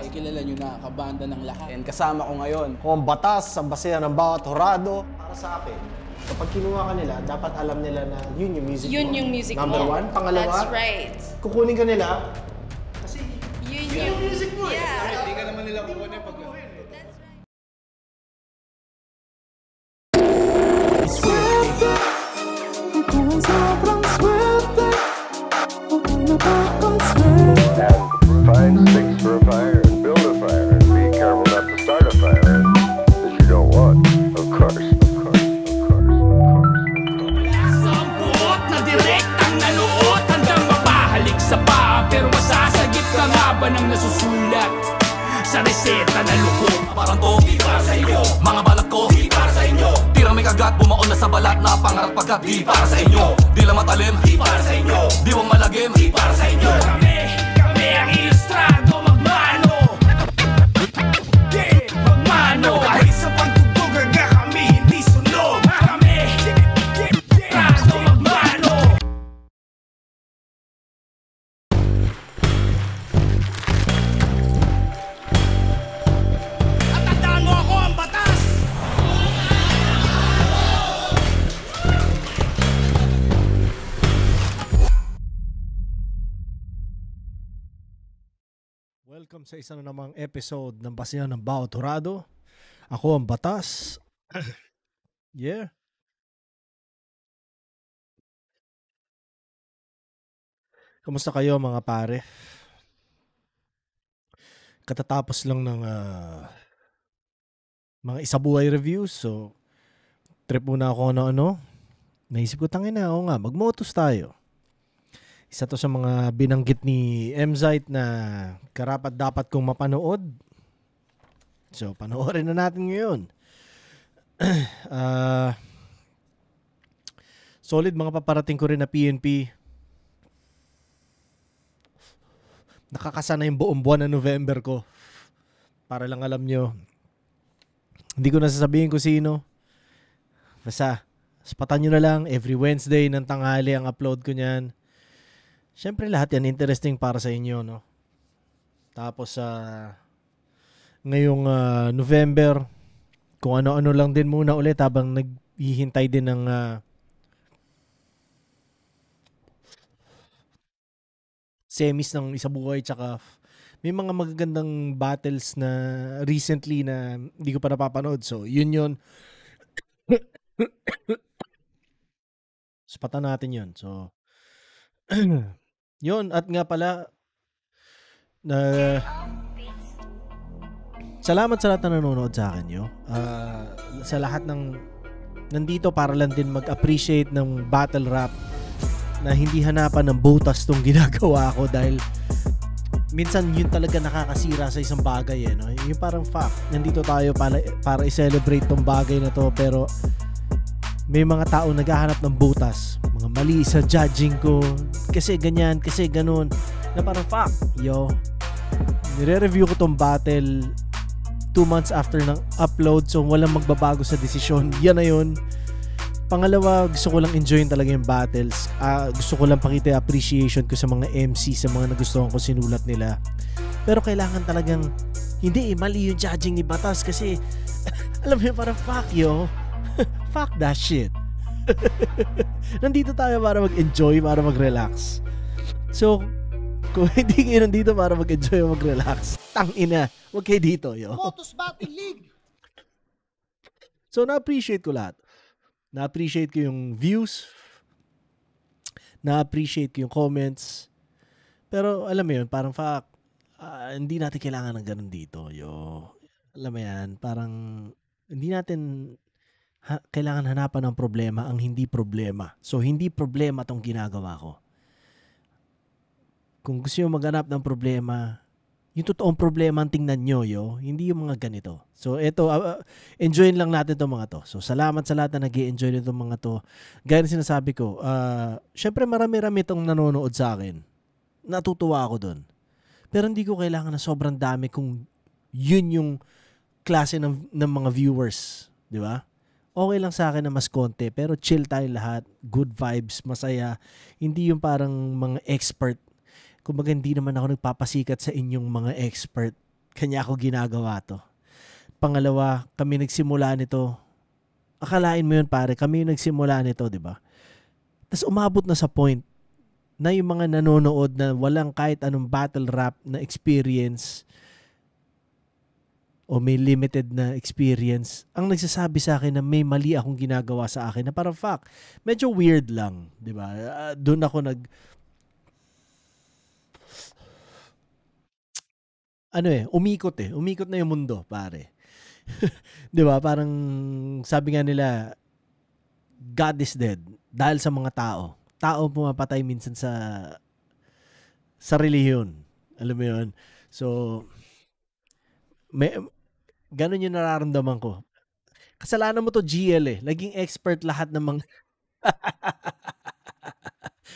Kilala nyo na, kabanda ng lahat. And kasama ko ngayon. Kung batas sa basehan ng bawat horado, para sa akin, kapag kinuha ka nila, dapat alam nila na yun yung music mo. Yun yung music mo. Number one. Pangalawa, that's right. kukunin ka nila kasi Yun yung music mo. Yeah. Hindi ka naman nila kukunin pag... Find sticks for a fire and build a fire and be careful not to start a fire that you don't want. Of course. Sampuot na direktang nanuot hanggang mapahalik sa paa. Pero masasagip ka nga ba ng nasusulat sa reseta na lukot? Parang to, di para sa inyo. Mga balat ko, di para sa inyo. Tirang may kagat, bumaon na sa balat na pangarap pagkat di para sa inyo. Di lang matalim, di para sa inyo. Di wang malagim, di para sa inyo. Kami ang ilustrado, magmano. Yeah, magmano. Kahit sa pagtutog aga kami hindi sunog. Kami, ilustrado, magmano. At tandaan mo ako ang batas. Welcome sa isa na namang episode ng Basehan ng Bawat Horado. Ako ang batas. Yeah. Kamusta kayo mga pare? Katatapos lang ng mga isabuhay reviews. So, trip muna ako ano. Naisip ko tangina, oo nga, mag-motos tayo. Isa to sa mga binanggit ni Mzite na karapat dapat kong mapanood. So, panoorin na natin ngayon. Solid mga paparating ko rin na PNP. Nakakasa na yung buong buwan na November ko. Para lang alam nyo. Hindi ko nasasabihin kung sino. Basta, spatan nyo na lang. Every Wednesday ng tanghali ang upload ko niyan. Siyempre lahat yan interesting para sa inyo, no? Tapos ngayong November, kung ano-ano lang din muna ulit habang naghihintay din ng semis ng isabuhay, tsaka may mga magagandang battles na recently na hindi ko pa napapanood. So, yun. Spatan natin yun. So, yun, at nga pala, salamat sa lahat na nanonood sa akin, yo. Sa lahat ng nandito para lang din mag-appreciate ng battle rap na hindi hanapan ng butas tong ginagawa ko dahil minsan yun talaga nakakasira sa isang bagay, no? Yung parang fact, nandito tayo para i-celebrate tong bagay na to, pero may mga tao naghahanap ng butas, mga mali sa judging ko, kasi ganyan, kasi ganun, na parang fuck, yo. Nire-review ko tong battle 2 months after ng upload, so walang magbabago sa desisyon. Yan na yun. Pangalawa, gusto ko lang enjoyin talaga yung battles. Gusto ko lang pakita appreciation ko sa mga MC, sa mga nagustuhan ko sinulat nila. Pero kailangan talagang, hindi, mali yung judging ni Batas kasi, alam mo yun, parang fuck, yo. Fuck that shit. Nandito tayo para mag-enjoy, para mag-relax. So, kung hindi kayo nandito para mag-enjoy o mag-relax, tangina, huwag kayo dito, yo. Motos Battle League! So, na-appreciate ko lahat. Na-appreciate ko yung views. Na-appreciate ko yung comments. Pero, alam mo yun, parang fuck, hindi natin kailangan ng ganun dito, yo. Alam mo yan, parang, hindi natin kailangan hanapan ng problema ang hindi problema. So, hindi problema tong ginagawa ko. Kung gusto nyo maghanap ng problema, yung totoong problema ang tingnan nyo, yo. Hindi yung mga ganito. So, eto, enjoyin lang natin itong mga to. So, salamat sa lahat na nag-i-enjoy nitong mga to. Gaya na sinasabi ko, syempre marami-rami itong nanonood sa akin. Natutuwa ako dun. Pero hindi ko kailangan na sobrang dami kung yun yung klase ng mga viewers. Di ba? Okay lang sa akin na mas konti, pero chill tayo lahat. Good vibes, masaya. Hindi yung parang mga expert. Kumbaga, hindi naman ako nagpapasikat sa inyong mga expert. kanya ako ginagawa to. Pangalawa, kami nagsimula nito. Akalain mo yun pare, kami yung nagsimula nito, di ba? Tapos umabot na sa point na yung mga nanonood na walang kahit anong battle rap na experience o may limited na experience, ang nagsasabi sa akin na may mali akong ginagawa sa akin na parang fuck, medyo weird lang, di ba? Doon ako umikot na yung mundo, pare. 'Di ba? Parang sabi nga nila, God is dead dahil sa mga tao. Tao pumapatay minsan sa relihiyon. Alam mo 'yun? So may ganun yung nararamdaman ko. Kasalanan mo to GL eh. Naging expert lahat ng mga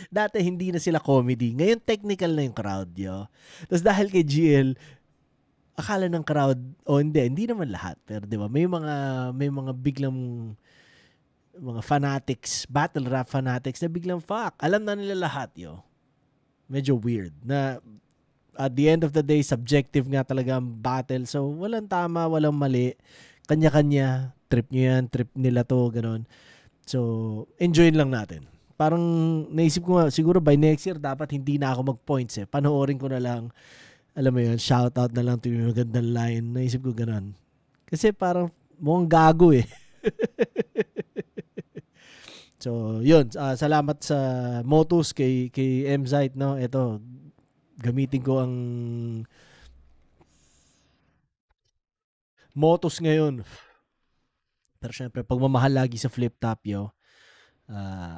dati hindi na sila comedy. Ngayon technical na yung crowd, yo. Tapos dahil kay GL, akala ng crowd, hindi naman lahat. Pero 'di ba, may mga biglang mga fanatics, battle rap fanatics na biglang fuck. Alam na nila lahat, yo. Medyo weird na at the end of the day, subjective nga talaga ang battle. So, walang tama, walang mali. Kanya-kanya, trip nyo yan, trip nila to, ganun. So, enjoy lang natin. Parang naisip ko nga, siguro by next year, dapat hindi na ako mag-points eh. Panoorin ko na lang, alam mo yun, shout out na lang to yung magandang line. Naisip ko ganun. Kasi parang mukhang gago eh. So, yun. Salamat sa Motus kay M-Zite, no? Ito, gamitin ko ang Motus ngayon. Pero syempre, pagmamahal lagi sa flip top, yo.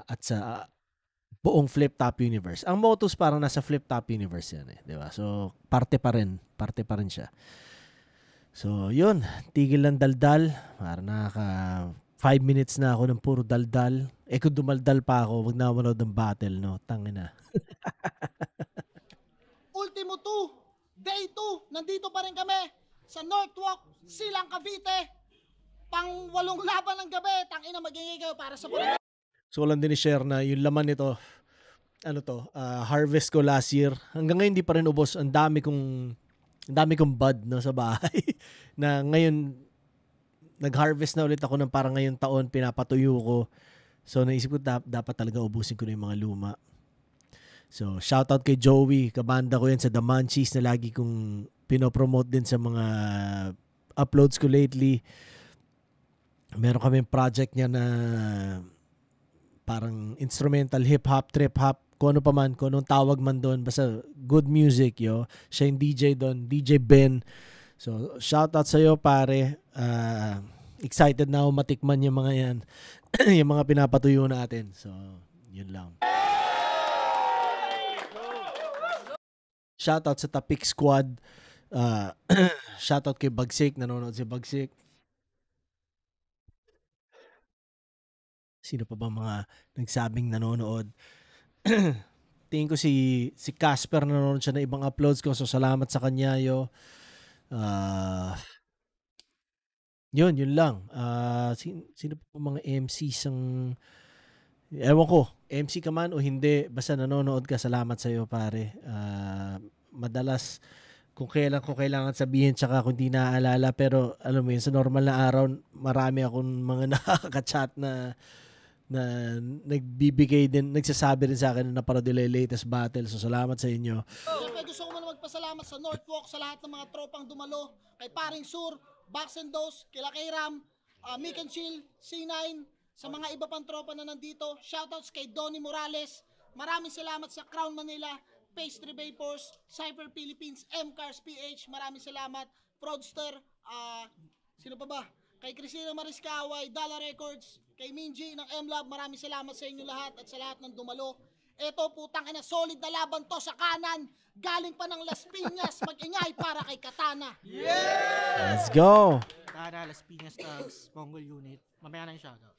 At sa buong flip top universe. Ang Motus parang nasa flip top universe yan eh. Diba? So, parte pa rin siya. So, yun. Tigil lang daldal. Parang nakaka 5 minutes na ako ng puro daldal. Kung dumaldal pa ako, wag na manood ng battle, no? Tangina. Ultimo 2, day 2, nandito pa rin kami sa Northwalk, Silang Cavite. Pang 8 laban ng gabi, tangina magiging kayo para sa puro. So, lang din i-share na yung laman nito, harvest ko last year. Hanggang ngayon, hindi pa rin ubos. Ang dami kong bud, no, sa bahay. Na ngayon, nag-harvest na ulit ako ng parang ngayong taon, pinapatuyo ko. So, naisip ko dapat talaga ubusin ko na yung mga luma. So, shoutout kay Joey, kabanda ko yan sa The Munchies na lagi kong pinopromote din sa mga uploads ko lately. Meron kami project niya na parang instrumental, hip-hop, trip-hop, kung ano pa man, kung anong tawag man doon. Basta good music, yo. Siya yung DJ doon, DJ Ben. So, shoutout sa'yo, pare. Excited na ako matikman yung mga yan. Yung mga pinapatuyo natin. So, yun lang. Shoutout sa Tapik Squad. Shoutout kay Bagsik. Nanonood si Bagsik. Sino pa ba mga nagsabing nanonood? Tingin ko si Casper, nanonood siya na ibang uploads ko. So, salamat sa kanya, yo. Yun lang. Sino pa mga MCs ang... Ewan ko, MC ka man o hindi, basta nanonood ka, salamat sa'yo, pare. Madalas, kung kailangan sabihin, tsaka kung di naaalala, pero alam mo yun, sa normal na araw, marami akong mga nakaka-chat na nagbibigay din, nagsasabi rin sa akin na napanood nila yung latest battle. So, salamat sa inyo. Siyempre gusto ko muna magpasalamat sa Northwalk, sa lahat ng mga tropang dumalo, kay Paring Sur, Box and Dose, kila kay Ram, Mick and Chill, C9, sa mga iba pang tropa na nandito. Shoutouts kay Donnie Morales. Maraming salamat sa Crown Manila, Pastry Vapors, Cypher Philippines, M-Cars PH. Maraming salamat. Fraudster, sino pa ba? Kay Cristina Mariscaway, Dollar Records, kay Minji ng M-Lab. Maraming salamat sa inyo lahat at sa lahat ng dumalo. Eto, putang ina, solid na laban to sa kanan. Galing pa ng Las Piñas, mag-ingay para kay Katana. Yeah! Let's go! Katana, Las Piñas Thugs, Mongol Unit. Mamaya na yung shoutout.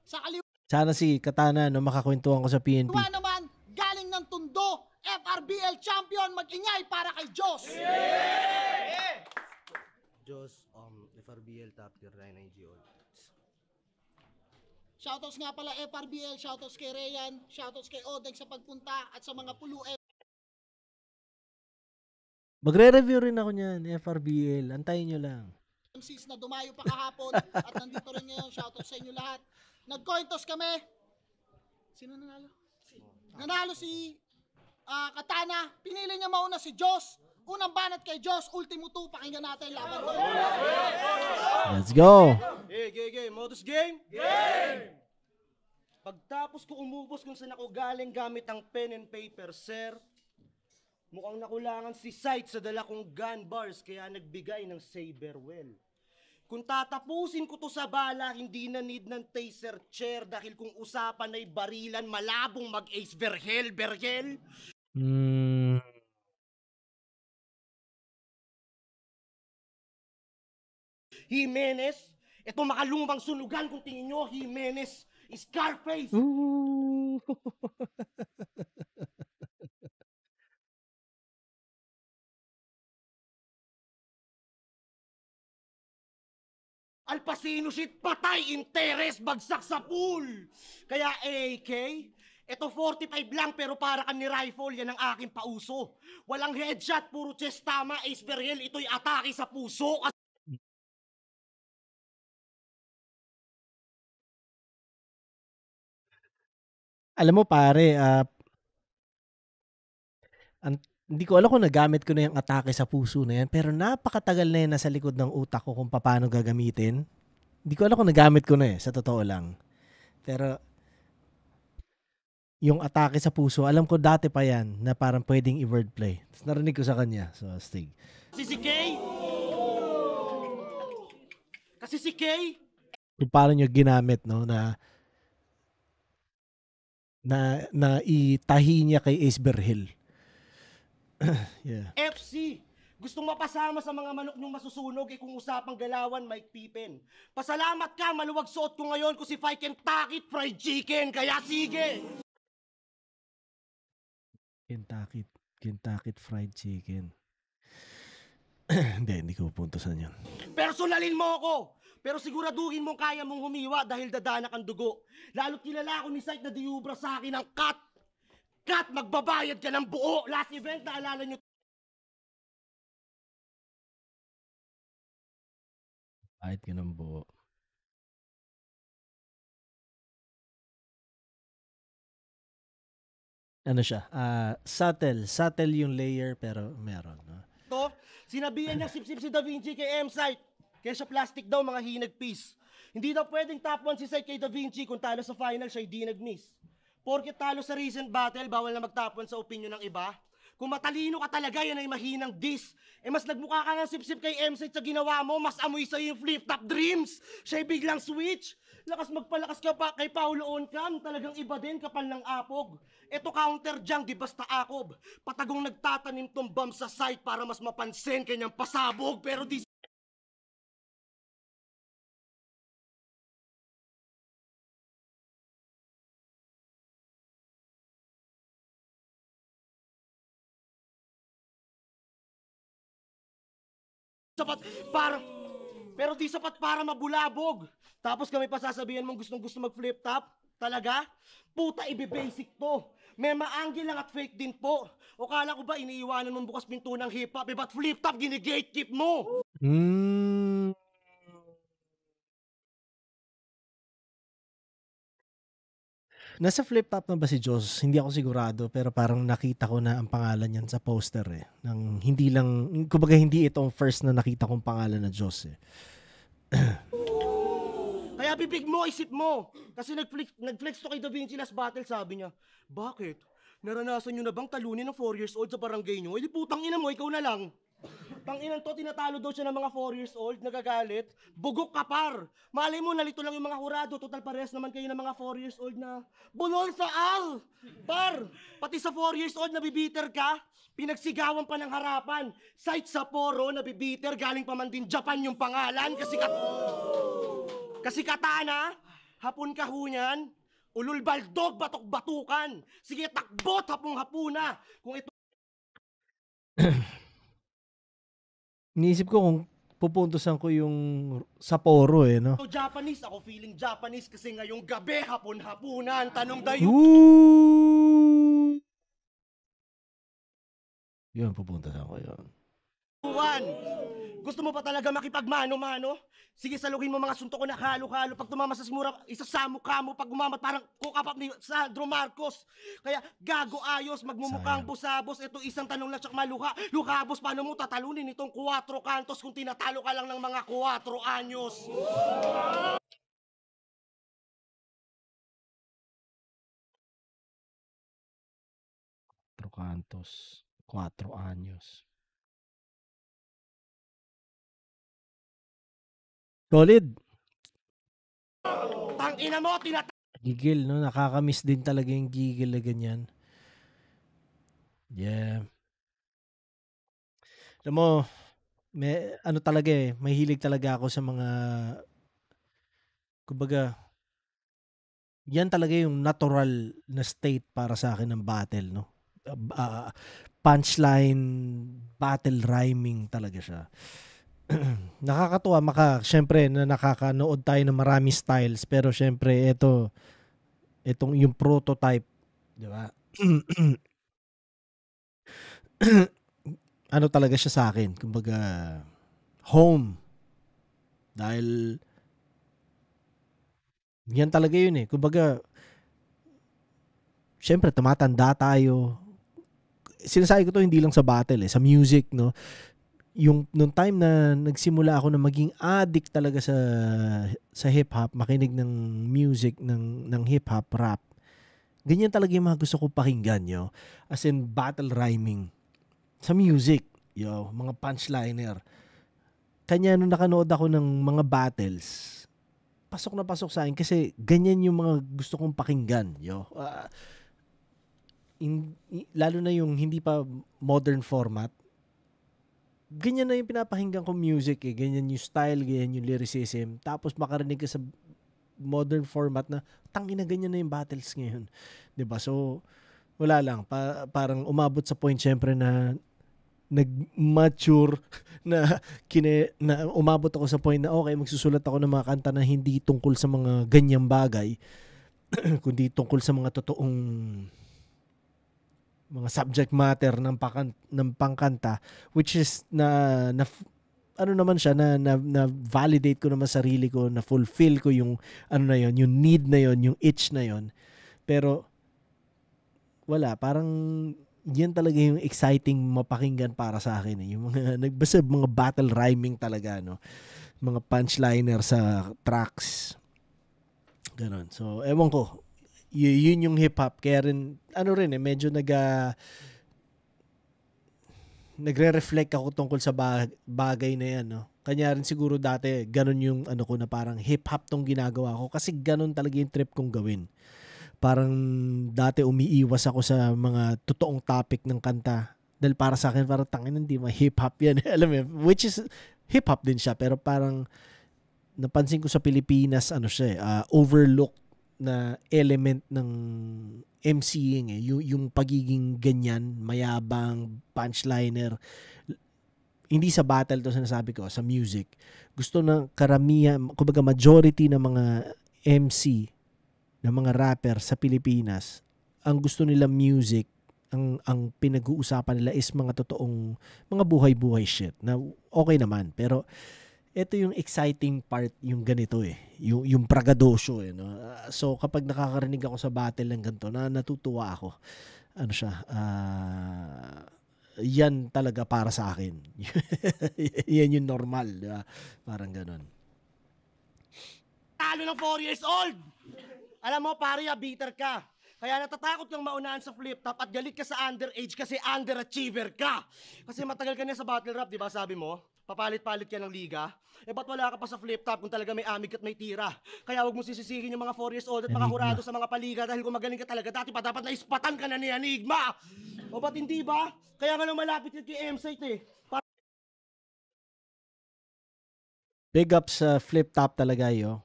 Sa kaliwa Sana si Katana, no, makakwentuhan ko sa PNP. naman, galing ng Tondo, FRBL champion, mag-ingay para kay Jos. Diyos, FRBL top tier 9 IGO. Shoutouts nga pala FRBL, shoutouts kay Rayan, shoutouts kay Odeng sa pagpunta at sa mga pulu Magre-review rin ako niyan, FRBL. Antayin nyo lang. MCs na dumayo pa kahapon at nandito rin ngayon. Shoutout sa inyo lahat. Nag-coin toss kami. Sino nanalo? Nanalo si Katana. Pinili niya mauna si Joss. Unang banat kay Joss. Ultimo 2. Pakinggan natin laban doon. Let's go! Game. Modus game? Game! Pagtapos ko umubos kung saan ako galing gamit ang pen and paper, sir, mukhang nakulangan si Sight sa dala kong gun bars kaya nagbigay ng saberwell. Kung tatapusin ko to sa bala, hindi na need ng taser chair dahil kung usapan ay barilan, malabong mag-ace verhel. Jimenez, ito makalumang sunugan kung tingin nyo, Jimenez, Scarface. Ooh. Al Pacino shit, patay, interes, bagsak sa pool. Kaya AK, ito 45 lang pero para kang ni rifle, yan ang aking pauso. Walang headshot, puro chest tama, ace verhel, ito'y atake sa puso. Alam mo pare, hindi ko alam kung nagamit ko na yung atake sa puso na yan, pero napakatagal na yan nasa likod ng utak ko kung paano gagamitin. Hindi ko alam kung nagamit ko na sa totoo lang. Pero yung atake sa puso, alam ko dati pa yan na parang pwedeng i-wordplay. Tapos narinig ko sa kanya. So, astig. Kasi si Kay, Kung paano nyo ginamit, no, na itahi niya kay Ace Verhel. Yeah. FC, gustong mapasama sa mga manok niyong masusunog kung usapang galawan, Mike Pippen. Pasalamat ka, maluwag suot ko ngayon kung si Fight Kentucky Fried Chicken, kaya sige! Kentucky Fried Chicken. Hindi ko pupuntosan yun. Personalin mo ako! Pero siguraduhin mong kaya mong humiwa dahil dadanak ang dugo. Lalo't kilala ko ni Sight na diubra sa akin ng cut. Cut, magbabayad ka ng buo. Last event, naalala nyo. Kahit ka ng buo. Ano siya? Subtle yung layer pero meron. No? To, sinabihan niya sip-sip si Da Vinci kay M-Sight. Kaya siya plastic daw, mga hinag piece. Hindi daw pwedeng top 1 si Sight kay Da Vinci kung talo sa final siya di nag-miss. Porke talo sa recent battle, bawal na mag-top 1 sa opinion ng iba. Kung matalino ka talaga, yan ay mahinang diss. Mas nagmukha ka ng sip-sip kay M-Sight sa ginawa mo, mas amoy sa'yo yung flip-top dreams. Siya'y biglang switch. Lakas magpalakas ka pa kay Paulo Oncam, talagang iba din, kapal ng apog. Eto counter dyan, di basta akob. Patagong nagtatanim tong bomb sa site para mas mapansin kanyang pasabog, pero di sapat para pero di sapat para mabulabog. Tapos kami pa sasabihan mong gustong-gusto mag-flip top. Talaga? Puta, ibe-basic to. May ma-angle lang at fake din po. O kala ko ba iniiwanan mong bukas pinto ng hip-hop, ba't flip top gini-gatekeep mo? Nasa flip top na ba si Joss? Hindi ako sigurado pero parang nakita ko na ang pangalan niyan sa poster Nang hindi lang, kumbaga hindi itong first na nakita kong pangalan na Joss Kaya bibig mo, isip mo. Kasi nag-flex to kay Da Vinci last battle, sabi niya, bakit? Naranasan nyo na bang talunin ng 4 years old sa barangay nyo? Eh di putang ina mo, ikaw na lang. Tanginan to, tinatalo daw siya ng mga 4 years old, nagagalit. Bugok ka par. Malay mo, nalito lang yung mga hurado. Total pares naman kayo ng mga 4 years old na bulol sa ar. Par, pati sa 4 years old nabibiter ka. Pinagsigawan pa ng harapan. Sight sa poro, nabibiter. Galing pa man din Japan yung pangalan. Kasi katana, hapon kahunyan. Ulul baldog, batok-batukan. Sige, takbot, hapong-hapuna. Kung ito Iniisip ko kung pupuntusan ko yung Sapporo no? Japanese, ako feeling Japanese kasi ngayong gabi, hapon-hapunan, tanong dayo. Yun, pupuntusan ko yun. Juan, gusto mo pa talaga makipagmano-mano? Sige, saluhin mo mga suntok ko na halo-halo. Pag tumama sa simura, isasamo ka mo. Pag gumamat, parang kukapap ni Sandro Marcos. Kaya gago ayos, magmumukhang busabos. Ito isang tanong lang siya maluha. Lukabos, paano mo tatalunin itong 4 kantos kung tinatalo ka lang ng mga 4 anyos? Cantos, 4 anyos. Solid. Tangina mo, Gigil, no? Nakakamiss din talaga yung gigil na ganyan. Yeah. Alam mo, may, ano talaga eh, may hilig talaga ako sa mga, kumbaga, yan talaga yung natural na state para sa akin ng battle, no? Punchline, battle rhyming talaga siya. Nakakatuwa syempre na nakakanood tayo ng marami styles, pero syempre itong yung prototype, di ba? Ano talaga siya sa akin, kumbaga home. Dahil yan talaga yun eh. Kumbaga syempre tumatanda tayo. Sinasabi ko to hindi lang sa battle eh, sa music, no? Yung nung time na nagsimula ako na maging addict talaga sa hip hop, makinig ng music ng hip hop rap. Ganyan talaga yung mga gusto ko pakinggan, yo. As in battle rhyming sa music, yo, mga punchliner. Kanya nung nakanood ako ng mga battles, pasok na pasok sa akin kasi ganyan yung mga gusto kong pakinggan, yo. Lalo na yung hindi pa modern format. Ganyan na yung pinapakinggan ko music eh. Ganyan yung style, ganyan yung lyricism. Tapos makarinig ka sa modern format na tangina ganyan na yung battles ngayon. 'Di ba? So wala lang, parang umabot sa point syempre na nag-mature na umabot ako sa point na okay, magsusulat ako ng mga kanta na hindi tungkol sa mga ganyang bagay kundi tungkol sa mga totoong mga subject matter ng pangkanta, which is na ano naman siya na validate ko naman sarili ko, na fulfill ko yung ano na yon, yung need na yon, yung itch na yon. Pero wala, parang yan talaga yung exciting mapakinggan para sa akin eh. Yung mga mga battle rhyming talaga, no, mga punchliner sa tracks, ganon. So ewan ko, yun yung hip hop. Kaya rin medyo nagre-reflect ako tungkol sa bagay na yan, no. Kanya rin siguro dati ganun yung ano ko, na parang hip hop tong ginagawa ko kasi ganun talaga yung trip kong gawin. Parang dati umiiwas ako sa mga totoong topic ng kanta dahil para sa akin parang tangin, hindi hip hop yan. Alam mo, which is hip hop din siya, pero parang napansin ko sa Pilipinas overlooked na element ng MCing eh, yung pagiging ganyan, mayabang, punchliner. Hindi sa battle to sinasabi ko, sa music. Gusto ng karamihan, kumbaga majority ng mga MC, ng mga rapper sa Pilipinas, ang gusto nila music, ang pinag-uusapan nila is mga totoong mga buhay-buhay shit na okay naman, pero ito yung exciting part, yung ganito eh. Yung pragadosyo eh. No? So, kapag nakakarinig ako sa battle ng ganito, natutuwa ako. Ano siya? Yan talaga para sa akin. Yan yung normal. Diba? Parang ganon. Talo ng 4 years old! Alam mo, pare, bitter ka. Kaya natatakot kang maunahan sa flip top at galit ka sa underage kasi underachiever ka. Kasi matagal ka na sa battle rap, di ba sabi mo? Papalit-palit ka ng liga. Ba't wala ka pa sa flip top kung talaga may amig at may tira? Kaya wag mo sisisihin yung mga 4 years old at mga hurado sa mga paliga dahil kung magaling ka talaga, dati pa dapat naispatan ka na ni Enigma. O ba't hindi ba? Kaya nga lang malapit yun kay M-Site eh. Big up sa flip top talaga yo.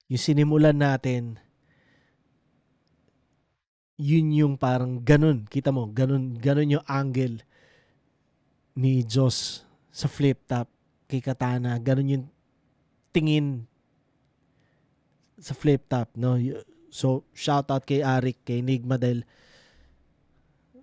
Yung sinimulan natin, yun yung parang ganun, kita mo, ganun yung angle ni Joss sa flip top kay Katana, ganun yung tingin sa flip top, no. So shout out kay Arik, kay Enigma dahil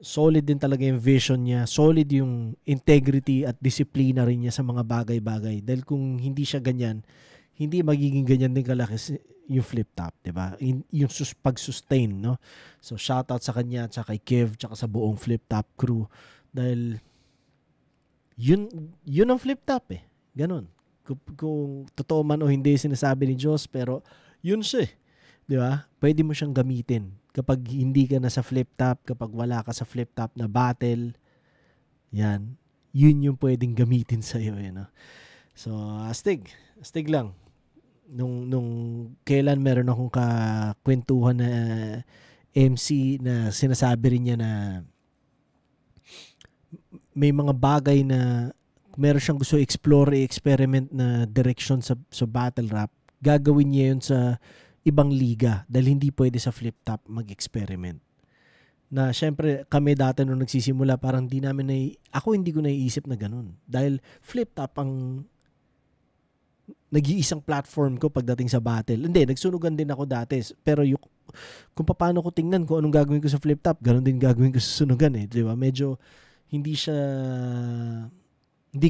solid din talaga yung vision niya, solid yung integrity at disiplina rin niya sa mga bagay-bagay. Dahil kung hindi siya ganyan, hindi magiging ganyan din kalaki yung flip top, 'di ba? Yung pag-sustain, no? So shoutout sa kanya, at kay Kev, tsaka sa buong flip top crew dahil yun ang flip top eh. Ganon. Kung totoo man o hindi sinasabi ni Diyos, pero yun siya eh. 'Di ba? Pwede mo siyang gamitin kapag hindi ka na sa flip top, kapag wala ka sa flip top na battle. Yan. Yun yung pwedeng gamitin sa iyo eh, no? So, astig lang. Nung kailan meron akong kakwentuhan na MC na sinasabi rin niya na may mga bagay na meron siyang gusto explore, experiment na direction sa battle rap, gagawin niya yun sa ibang liga dahil hindi pwede sa flip top mag-experiment. Na syempre kami dati nung nagsisimula parang ako hindi ko naiisip na ganun. Dahil flip top ang nag-iisang platform ko pagdating sa battle. Hindi, nagsunugan din ako dati. Pero kung paano ko tingnan kung anong gagawin ko sa flip top, ganun din gagawin ko sa sunugan eh. Di ba? Medyo hindi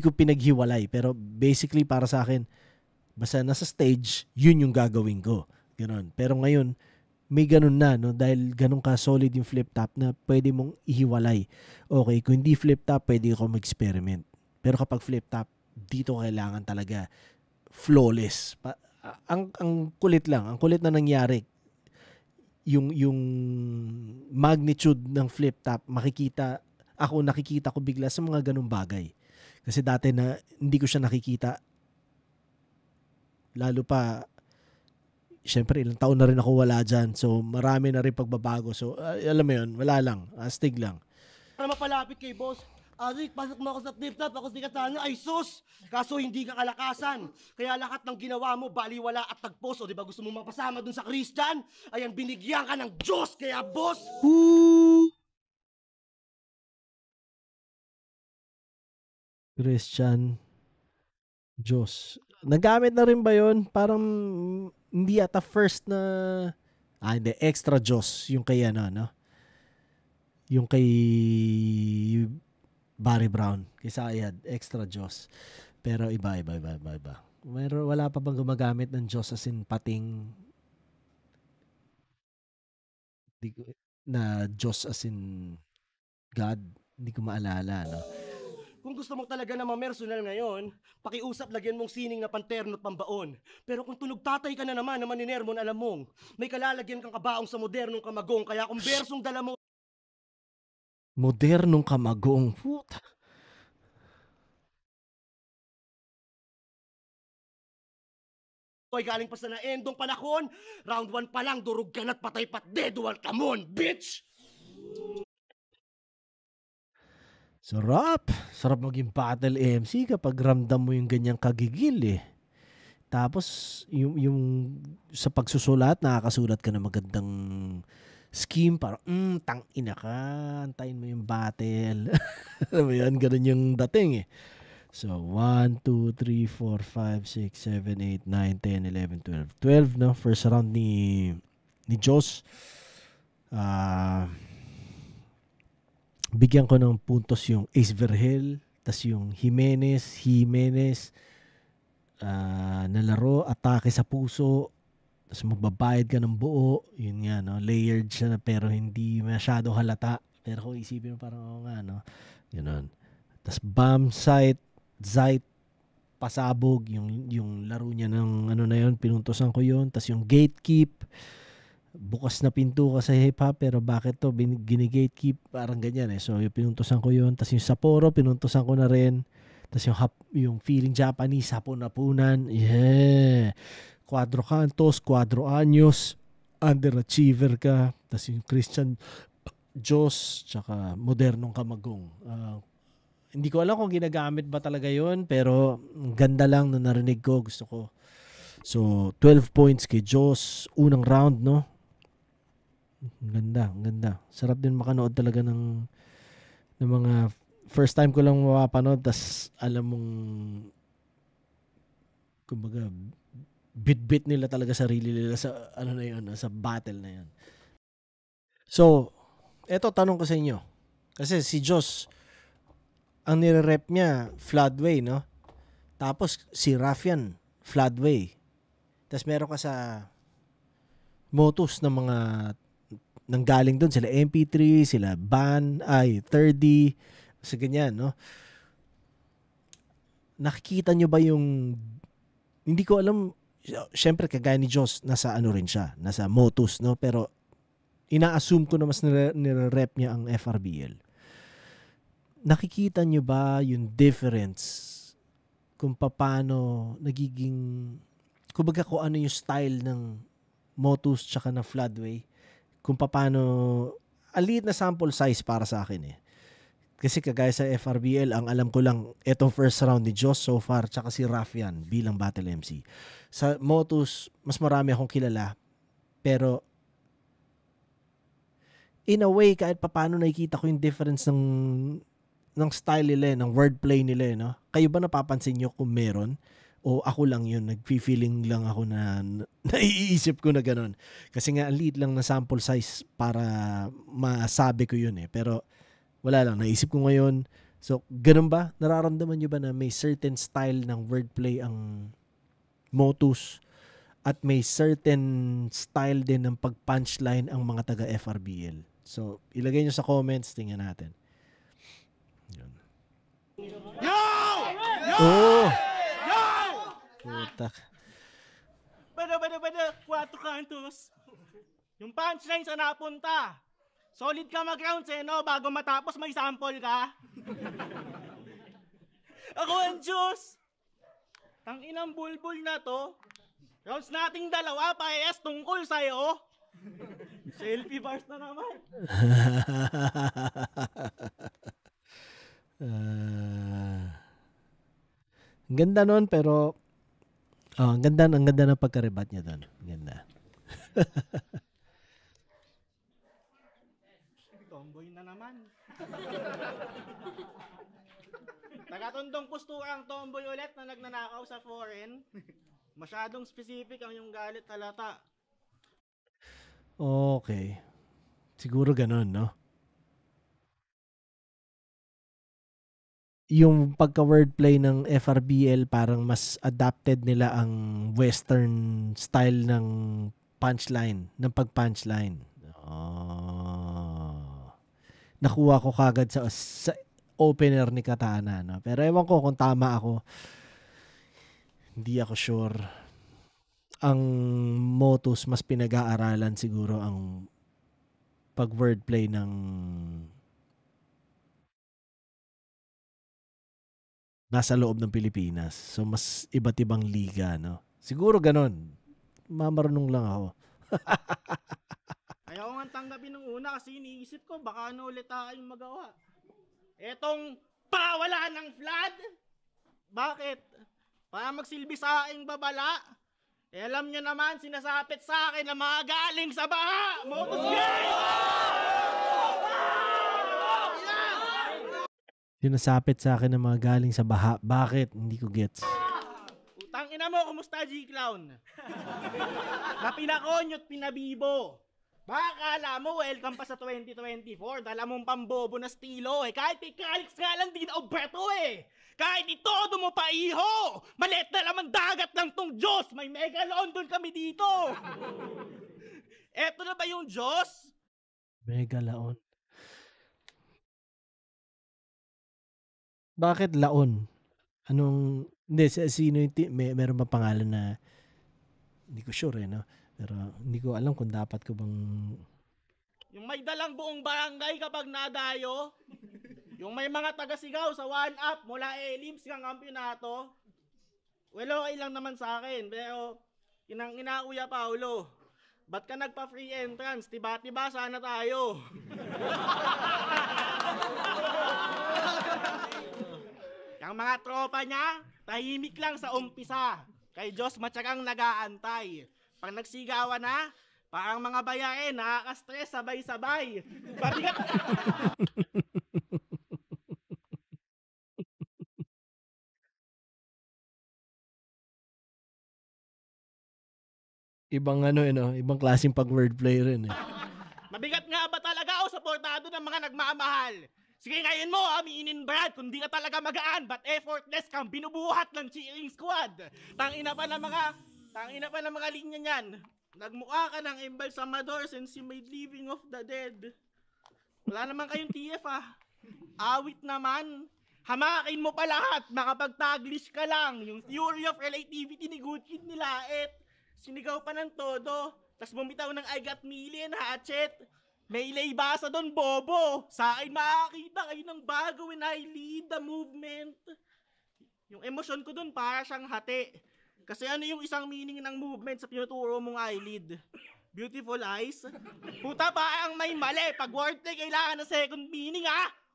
ko pinaghiwalay. Pero basically para sa akin, basta nasa stage, yun yung gagawin ko. Ganon. Pero ngayon, may ganun na, no? Dahil ganun ka solid yung flip top na pwede mong ihiwalay. Okay, kung hindi flip top, pwede ako mag-experiment. Pero kapag flip top, dito kailangan talaga flawless. Ang kulit lang, ang kulit na nangyari, yung magnitude ng flip top, nakikita ko bigla sa mga ganung bagay. Kasi dati na hindi ko siya nakikita. Lalo pa, syempre ilang taon na rin ako wala dyan. So marami na rin pagbabago. So alam mo yun, wala lang. Astig lang. Para mapalapit kay boss, Rick, pasok mo ako sa flip top, ako si Katana, ay sus! Kaso hindi ka kalakasan. Kaya lahat ng ginawa mo, baliwala at tagpos. O di ba gusto mo mapasama dun sa Christian? Ayan, binigyan ka ng Diyos, kaya boss! Christian Diyos. Nagamit na rin ba yun? Parang hindi ata first na hindi, extra Diyos yung kay no? Yung kay Barry Brown, kay Sayad, extra Diyos. Pero iba. Wala pa bang gumagamit ng Diyos as in pating na Diyos as in God? Hindi ko maalala, no? Kung gusto mo talaga na mamersonal ngayon, pakiusap lagyan mong sining na panterno at pambaon. Pero kung tunog tatay ka na naman ni Nermon, alam mong, may kalalagyan kang kabaong sa modernong kamagong, kaya kung bersong dala mo... Modernong kamagong. Puta. Ay galing pa sa naendong panahon, round 1 pa lang, durog ka na't patay pat dedual kamon, bitch! Sarap maging battle MC kapag ramdam mo yung ganyang kagigil eh. Tapos yung sa pagsusulat, nakakasulat ka na magandang scheme para tangina ka, antayin mo yung battle. Alam mo yun, ganun yung dating eh. So 1, 2, 3, 4, 5, 6, 7, 8, 9, 10, 11, 12. 12 no, first round ni Jos. Bigyan ko ng puntos yung Ace Vergel, tas yung Jimenez na laro, atake sa puso, tas magbabayad ka ng buo, yun nga, no? Layered siya pero hindi masyado halata. Pero kung isipin mo parang nga, no? Ganun. Tas bomb sight, pasabog, yung laro niya ng ano na yun, pinuntosan ko yun. Tas yung gatekeep, bukas na pinto ka sa hip-hop pero bakit to gini-gatekeep, parang ganyan eh. So yung pinuntosan ko yun. Tas yung Sapporo pinuntosan ko na rin. Tas yung feeling Japanese, hapon-hapunan, yeah, Cuatro Cantos, Cuatro Años, underachiever ka. Tas yung Christian Diyos tsaka modernong kamagong, hindi ko alam kung ginagamit ba talaga yun, pero ganda lang na narinig ko, gusto ko. So 12 points kay Diyos unang round, no? Ang ganda. Sarap din makanood talaga ng mga first time ko lang mapapanood, tas alam mong kumbaga bit nila talaga sarili nila sa ano na yun, sa battle na yun. So, eto tanong ko sa inyo. Kasi si Joss, ang nire-rep niya, Floodway, no? Tapos si Raffian, Floodway. Tapos meron ka sa Motus ng mga nanggaling doon. Sila MP3, sila Ban, 30, sa ganyan, no? Nakikita nyo ba yung... Hindi ko alam, syempre kagaya ni Joss, nasa ano rin siya, nasa Motus, no? Pero ina-assume ko na mas nire-rep niya ang FRBL. Nakikita nyo ba yung difference kung paano nagiging, kumbaga kung ano yung style ng Motus tsaka ng Floodway, kung paano, ang liit na sample size para sa akin eh. Kasi kagaya sa FRBL, ang alam ko lang, etong first round ni Joss so far, tsaka si Raffian bilang Battle MC. Sa Motus, mas marami akong kilala, pero in a way, kahit paano nakikita ko yung difference ng style nila, ng wordplay nila, no? Kayo ba napapansin nyo kung meron? O ako lang yun, nag-feeling lang ako na naiisip ko na ganun. Kasi nga, lead lang na sample size para masabi ko yun eh. Pero wala lang, naisip ko ngayon. So, ganun ba? Nararamdaman nyo ba na may certain style ng wordplay ang Motus at may certain style din ng pag-punchline ang mga taga-FRBL? So, ilagay nyo sa comments, tingnan natin. Yun. Yo! Yo! Oh! Yo! Putak. Bada, 4 kantos. Yung punchline sa napunta. Solid ka mag-rounds eh, no? Bago matapos, may sample ka. Ako ang Diyos. Tanginang bulbul na to. Rounds nating dalawa, parehas tungkol sa'yo. Selfie bars na naman. Ang ganda nun, pero ang ganda ng pagka-rebat niya doon. Ganda. Tomboy na naman. Tagatundong posturang tomboy ulit na nagnanakaw sa foreign. Masyadong specific ang yung galit halata. Okay. Siguro ganun, no? Yung pagka-wordplay ng FRBL parang mas adapted nila ang western style ng punchline, ng pag-punchline. Oh. Nakuha ko kagad sa opener ni Katana, no? Pero ewan ko kung tama ako. Hindi ako sure. Ang Motus mas pinag-aaralan siguro ang pag-wordplay ng nasa loob ng Pilipinas. So, mas iba't ibang liga, no? Siguro ganon. Mamarunong lang ako. Ayaw nga tanggapin nung una kasi iniisip ko baka ano ulit tayong magawa. Etong pawala ng flood? Bakit? Para magsilbi sa aking babala? Eh alam nyo naman, sinasapit sa akin na mga galing sa baha! Motus gang! Sinasapit sa akin ng mga galing sa baha. Bakit? Hindi ko gets. Utang ina mo, kumusta G-Clown? Na pinakonyot pinabibo. Baka akala mo, welcome pa sa 2024. Dala mong pambobo na estilo eh. Kahit ikalix nga lang din ako beto eh. Kahit itodo mo pa iho. Maliit na laman dagat lang tong Diyos. May mega London kami dito. Eto na ba yung Diyos? Mega laon. Bakit laon? Anong... Hindi, sino yung... Meron ba pangalan na... Hindi ko sure eh, no? Pero hindi ko alam kung dapat ko bang... Yung may dalang buong barangay kapag nadayo. Yung may mga taga-sigaw sa 1-up mula Elims ng kampyonato. Well, okay lang naman sa akin. Pero, ina Kuya Paulo. Ba't ka nagpa-free entrance? Tiba-tiba sana tayo. Yung mga tropa niya, tahimik lang sa umpisa. Kay Diyos matyagang nag-aantay. Pag nagsigawan na, parang mga bayain, nakaka-stress sabay-sabay. Mabigat. Ibang ano, ibang klaseng pag-wordplay rin eh. Mabigat nga ba talaga o supportado ng mga nagmamahal? Sige, ngayon mo, aminin Brad, kung di ka talaga magaan, but effortless kang binubuhat ng cheering squad. Tangina pa ng mga linya niyan. Nagmukha ka ng embalsamador since you made Living of the Dead. Wala naman kayong TF Awit naman. Hamakin mo pa lahat, makapag-taglish ka lang. Yung theory of relativity ni Gucci nilait. Sinigaw pa ng todo. Tas bumitaw ng I got million hatchet. May laybasa doon, bobo. Sa akin makakita kayo ng bago when I lead the movement. Yung emosyon ko doon para siyang hati. Kasi ano yung isang meaning ng movement sa pinuturo mong eyelid? Beautiful eyes? Puta pa ang may mali. Pag word play kailangan ng second meaning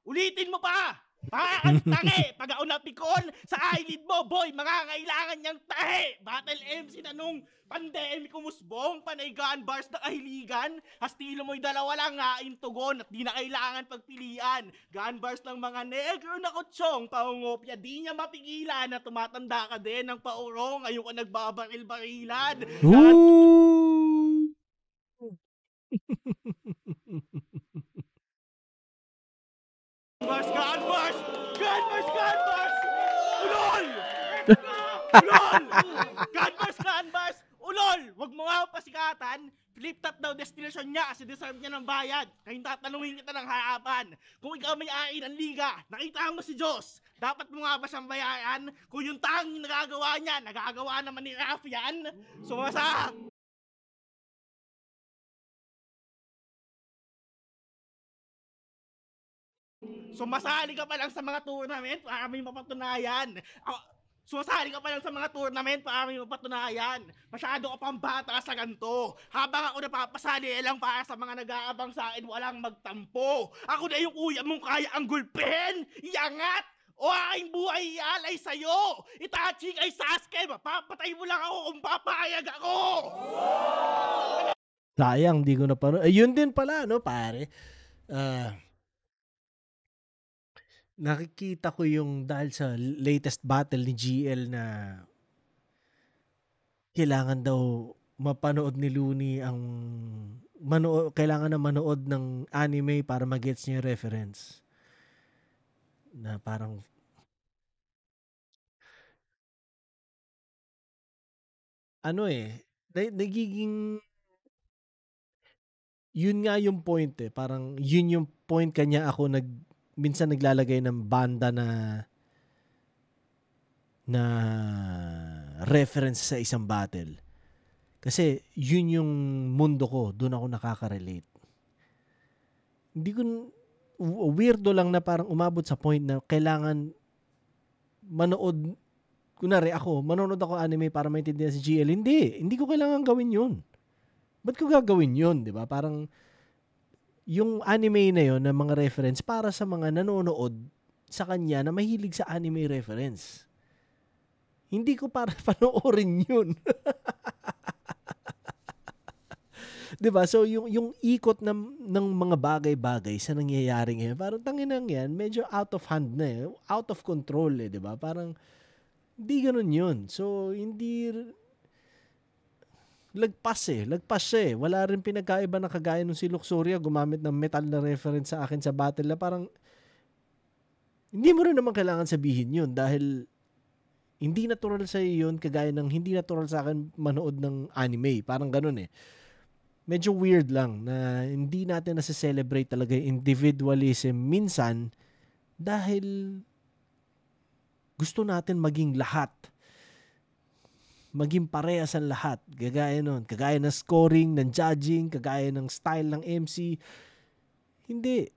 Ulitin mo pa! Para kang tangi! Pag ako napikon sa eyelid mo, boy, makakailangan niyang tahi! Battle MC na nung pandemic umusbong, panay gun bars na kahiligan, hastilo mo'y dalawa lang tugon at di na kailangan pagpilian. Gun bars ng mga negro na kutsong, paungopya, di niya mapigilan na tumatanda ka din ng paurong, ayoko nagbabaril-barilan. Ooh! Gun bars! Ulol! Ulol! Gun bars! Ulol! Huwag mo nga pasikatan. Flip top daw destination niya kasi deserve niya ng bayad. Kaya tatanungin kita ng harapan. Kung ikaw may-ari ng liga, nakita mo si Diyos. Dapat mo nga ba siyang bayaran? Kung yung tanging nagagawa niya, nagagawa naman ni Raf yan. Sumasa! Sumasali ka pa lang sa mga tournament para may mapatunayan. Sumasali ka pa lang sa mga tournament para may mapatunayan. Masyado ka pang bata sa ganito. Habang ako napapasali lang para sa mga nag-aabang sa akin, walang magtampo. Ako na yung kuya mong kaya ang gulpin, iangat, o aking buhay ialay sa'yo. Itachi kay Sasuke, mapapatay mo lang ako kung papayag ako. Sayang, di ko na parang. Yun din pala, no, pare. Nakikita ko yung dahil sa latest battle ni GL na kailangan daw mapanood ni Looney ang kailangan na manood ng anime para magets niya yung reference. Na parang nagiging yun nga yung point parang yun yung point kanya ako minsan naglalagay ng banda na reference sa isang battle. Kasi yun yung mundo ko, doon ako nakaka-relate. Hindi ko weirdo lang na parang umabot sa point na kailangan manood, kunwari ako, manonood ako anime para maintindihan si GL. Hindi ko kailangan gawin yun. Ba't ko gagawin yun, di ba? Parang yung anime na yon na mga reference para sa mga nanonood sa kanya na mahilig sa anime reference. Hindi ko para panoorin yun. Diba? So, yung ikot ng mga bagay-bagay sa nangyayari ngayon, parang tanginang yan, medyo out of hand na out of control diba? Parang, hindi ganun yun. So, hindi lagpas siya. Wala rin pinagkaiba na kagaya nung si Luxuria gumamit ng metal na reference sa akin sa battle na parang hindi mo rin naman kailangan sabihin yun dahil hindi natural sa iyo yun kagaya ng hindi natural sa akin manood ng anime. Parang ganun Medyo weird lang na hindi natin nasa-celebrate talaga yung individualism minsan dahil gusto natin maging lahat. Maging parehas ang lahat. Kagaya nun. Kagaya ng scoring, ng judging, kagaya ng style ng MC. Hindi.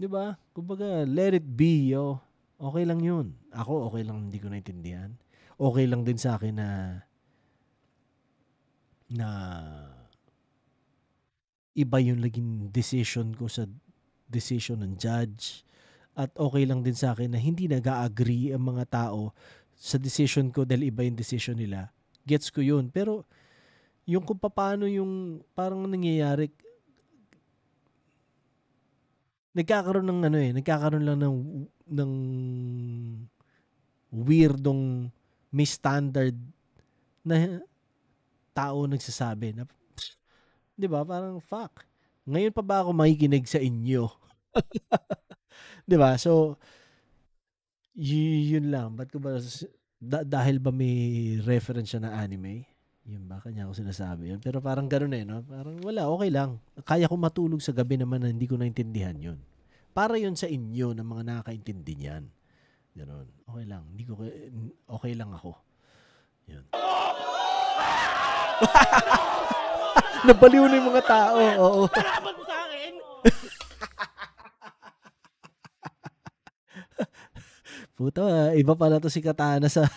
Diba? Kumbaga, let it be, yo. Okay lang yun. Ako, okay lang hindi ko naintindihan. Okay lang din sa akin na iba yung naging decision ko sa decision ng judge. At okay lang din sa akin na hindi nag-agree ang mga tao sa decision ko dahil iba yung decision nila. Gets ko yun. Pero, yung kung paano yung parang nangyayari, nagkakaroon lang ng weirdong may standard na tao nagsasabi na, di ba, parang fuck. Ngayon pa ba ako makikinig sa inyo? 'Di ba? So, yun lang. Ba't ko ba dahil ba may reference siya na anime? Yun ba? Kanya ako sinasabi yun. Pero parang ganun no? Parang wala, okay lang. Kaya ko matulog sa gabi naman na hindi ko naintindihan yun. Para yun sa inyo ng mga nakakaintindi niyan. Ganun. Okay lang. Okay lang ako. Yun. Nabaliw na yung mga tao. Oo. Kalaban mo sa akin! Puta, iba pala to si Katana sa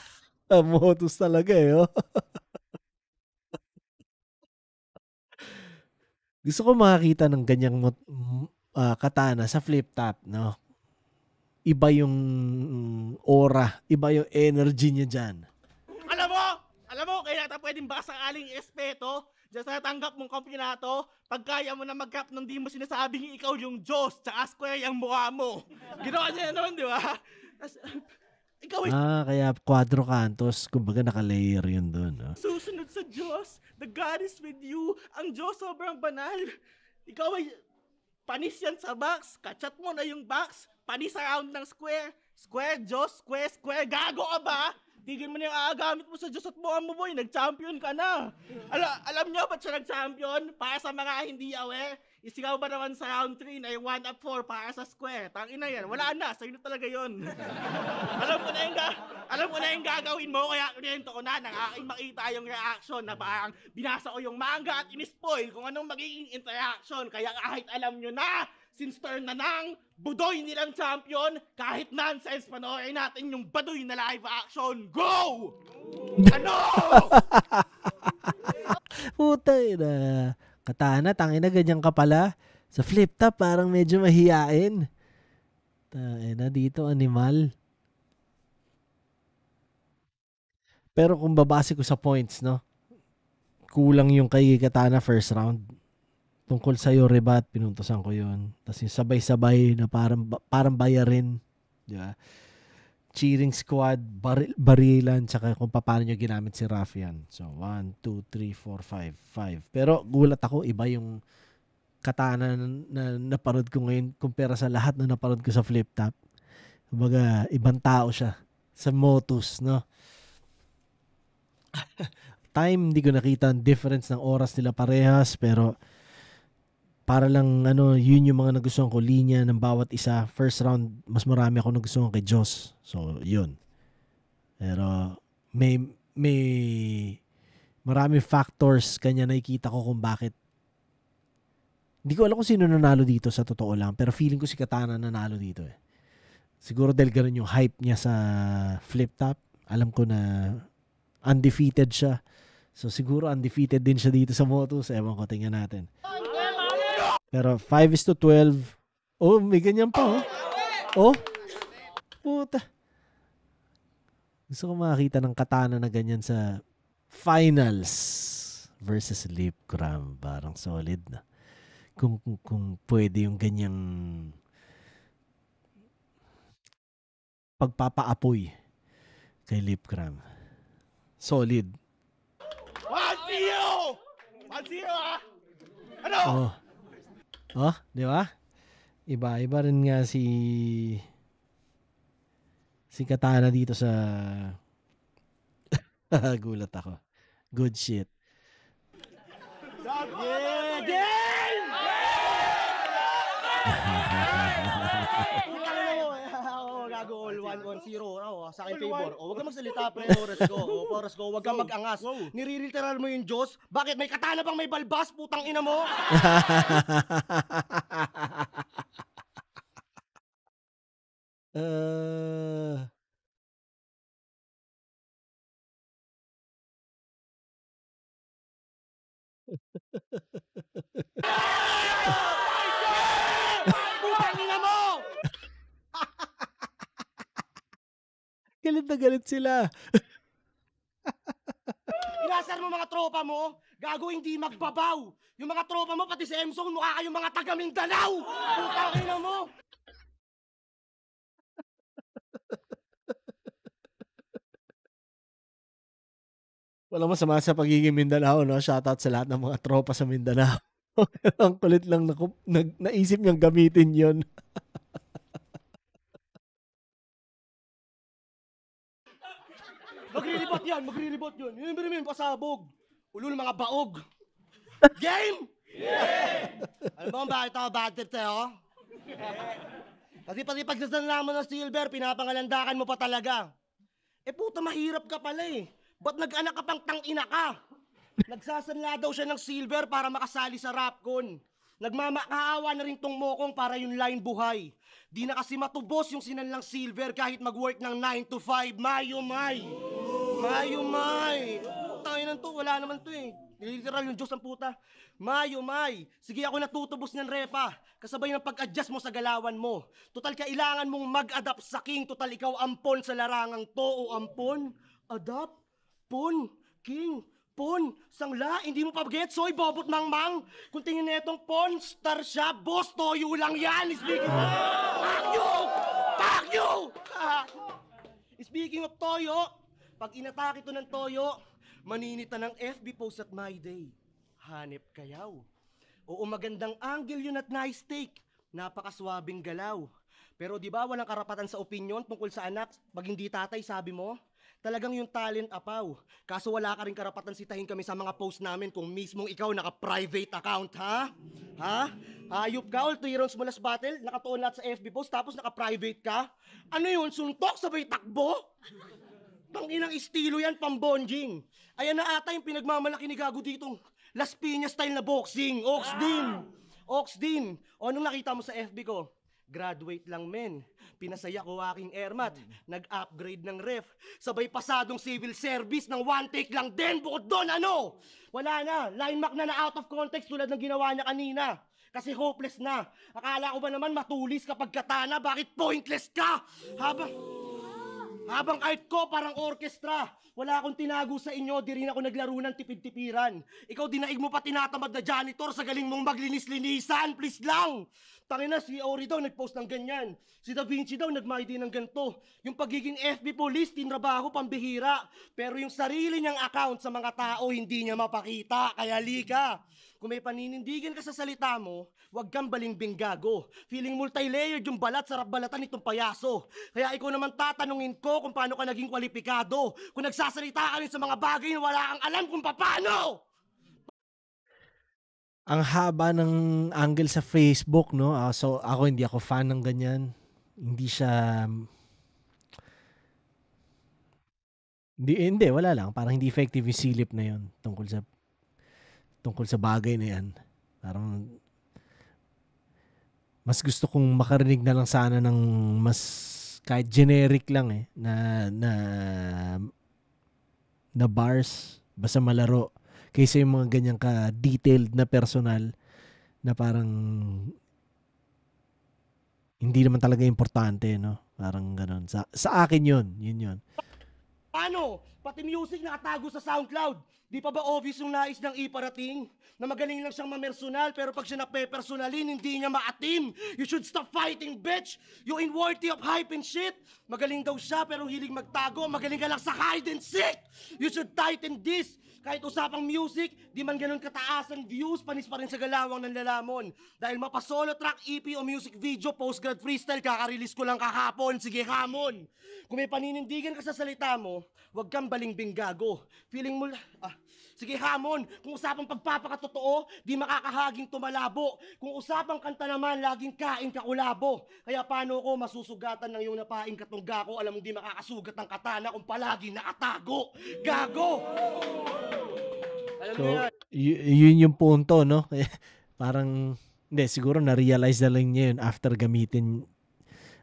Motus talaga oh. Gusto ko makakita ng ganyang Katana sa flip top, no? Iba yung aura, iba yung energy niya dyan. Alam mo, kaya natin pwedeng baka sakaling espeto, dyan sa natanggap mong kampiyonato, pag kaya mo na mag-cap nung di mo sinasabing ikaw yung Diyos, tsaka square yung mukha mo. Ginawa niya naman, di ba? Ikaw ay Kaya quadro cantos, kumbaga naka-layer yun doon. No? susunod sa Diyos. The God is with you. Ang Diyos sobrang banal. Ikaw ay panis yan sa box. Kachat mo na yung box. Panis around ng square. Square, Diyos, square. Gago ka ba? Tigil mo na yung aagamit mo sa Diyos at mukha mo, boy. Nag-champion ka na. Alam nyo ba't siya nag-champion? Para sa mga hindi aware, isigaw ba naman sa round 3 na yung 1-up-4 para sa square? Tangina yan. Wala na. Sa'yo na talaga yun. alam ko na yung gagawin mo, kaya kunento ko na nang aking makita yung reaction na parang binasa ko yung manga at in-spoil kung anong magiging interaction. Kaya kahit alam nyo na, since turn na nang budoy nilang champion, kahit nonsense, panoorin natin yung baduy na live action. Go! Ano? Puta na. Katana, tangina, ganyan ka pala. Sa flip top, parang medyo mahiyain. Tangina, dito, animal. Pero kung babase ko sa points, no? Kulang yung kay Katana first round. Tungkol sa'yo, Rebat, pinuntosan ko yun. Tapos yung sabay-sabay na parang bayarin. Di ba? Cheering squad, barilan, tsaka kung paano nyo ginamit si Rafian. So, 1, 2, 3, 4, 5. Pero gulat ako, iba yung Katana na naparod ko ngayon kumpara sa lahat na naparod ko sa flip top. Kumbaga, ibang tao siya. Sa Motus, no? Time, hindi ko nakita ang difference ng oras nila parehas, pero para lang yun yung mga nagustuhan ko linya ng bawat isa. First round, mas marami ako nagustuhan kay Joss. So, yun. Pero may maraming factors kanya nakikita ko kung bakit. Hindi ko alam kung sino nanalo dito sa totoo lang, pero feeling ko si Katana nanalo dito eh. Siguro dahil ganun yung hype niya sa flip top. Alam ko na undefeated siya. So siguro undefeated din siya dito sa Motus. Ewan ko, tingnan natin. Pero 5:12. Oh, may ganyan pa oh. Oh. Puta. Gusto ko makakita ng Katana na ganyan sa finals versus Lipgram. Parang solid na. Kung pwede yung ganyang pagpapaapoy kay Lipgram. Solid. 1-0 ah! Ano? Oh, di ba? Iba rin nga si Katana dito sa gulat ako. Good shit. Gago, 1-0 sa akin favor. Huwag kang magsalita, pre. Oras go. Huwag kang mag-angas. Niriliteral mo yung Diyos. Bakit may Katana bang may balbas? Putang ina mo. Putang ina mo. Galit na galit sila. Inasar mo mga tropa mo, gago hindi magbabaw. Yung mga tropa mo, pati si Emson, mukha kayong mga taga Mindanao. Putang ina mo. Walang masama sa pagiging Mindanao, no? Shoutout sa lahat ng mga tropa sa Mindanao. Ang kulit lang naisip niyang gamitin yon. Magre-rebot yun. Yun yung pasabog. Ulo ng mga baog. Game! Alam mo kung bakit ako bad trip sa'yo? Kasi pati pagsasala mo ng silver, pinapangalandakan mo pa talaga. Puta, mahirap ka pala eh. Ba't nag-anak ka pang tangina ka? Nagsasanla daw siya ng silver para makasali sa Rapcon. Nagmamakaawa na rin tong mokong para yung line buhay. Di na kasi matubos yung sinanlang silver kahit mag-work ng 9 to 5. Mayo-may! Tangin to, wala naman to eh. Literal yung Diyos ang puta. Mayo-may! Sige ako natutubos ng repa. Kasabay ng pag-adjust mo sa galawan mo. Total kailangan mong mag-adapt sa king. Total ikaw ampon sa larangang to o ampon. Adapt? Pon? King? Pon, sangla, hindi mo pa gets, soy, bobot mang-mang. Kung tingin na itong pon, star siya, boss, toyo lang yan. Speaking of... Pakyo! Speaking of toyo, pag inatake ito ng toyo, maninita ng FB post at my day. Hanep kayaw. Oo, magandang angle yun at nice take. Napakaswabing galaw. Pero di ba walang karapatan sa opinion tungkol sa anak pag hindi tatay, sabi mo? Talagang yung talent apaw. Kaso wala ka rin karapatan sitahin kami sa mga post namin kung mismong ikaw naka-private account, ha? Ha? Hayop ka, all 3 rounds mo last battle, nakatuon lahat sa FB post, tapos naka-private ka? Ano yun, suntok sabay takbo? Tanginang estilo yan, pambonjing. Ayan na ata yung pinagmamalaki ni Gago ditong Las Piñas style na boxing. Oxdin. O anong nakita mo sa FB ko? Graduate lang men. Pinasaya ko aking airmat. Nag-upgrade ng ref. Sabay pasadong civil service ng one take lang din. Bukod doon, ano? Wala na. Line mark na out of context tulad ng ginawa niya kanina. Kasi hopeless na. Akala ko ba naman matulis kapag katana? Bakit pointless ka? Habang art ko parang orkestra. Wala akong tinago sa inyo, di rin ako naglaro ng tipid-tipiran. Ikaw dinaig mo pa tinatamad na janitor sa galing mong maglinis-linisan, please lang. Tangina, si Ori daw nagpost ng ganyan. Si Da Vinci daw nagmay din ng ganito. Yung pagiging FB police, tinrabaho, pambihira. Pero yung sarili niyang account sa mga tao, hindi niya mapakita. Kaya lika. Kung may paninindigan ka sa salita mo, huwag kang balingbing gago. Feeling multi-layered yung balat, sarap balatan itong payaso. Kaya ikaw naman tatanungin ko kung paano ka naging kwalipikado. Kung nagsasalita ka rin sa mga bagay na wala kang alam kung paano. Ang haba ng angle sa Facebook, no? So ako hindi ako fan ng ganyan. Hindi siya hindi wala lang, parang hindi effective yung silip na 'yon tungkol sa bagay na 'yan. Parang mas gusto kong makarinig na lang sana ng mas kahit generic lang na bars basta malaro kaysa yung mga ganyang ka-detailed na personal na parang hindi naman talaga importante, no? Parang gano'n. Sa akin yun. Ano? Pati music nakatago sa SoundCloud. Di pa ba obvious yung nais niyang iparating? Na magaling lang siyang mamersonal, pero pag siya nape-personalin, hindi niya maatim. You should stop fighting, bitch! You unworthy of hype and shit! Magaling daw siya, pero hiling magtago. Magaling ka lang sa hide and seek! You should tighten this! Kahit usapang music, di man ganun kataas ang views, panis pa rin sa galawang ng lalamon. Dahil mapa-solo track, EP o music video, postgrad freestyle, kaka-release ko lang kahapon. Sige, hamon! Kung may paninindigan ka sa salita mo, huwag kang balingbing gago. Feeling mo, sige hamon, kung usapang pagpapakatotoo, di makakahaging tumalabo. Kung usapang kanta naman, laging kain kakulabo. Kaya paano ko masusugatan ng iyong napaing katungga ko, alam mo di makakasugat ng katana kung palagi nakatago. Gago! Alam So, mo yan. yun yung punto, no? Parang, hindi, siguro na-realize na lang niya yun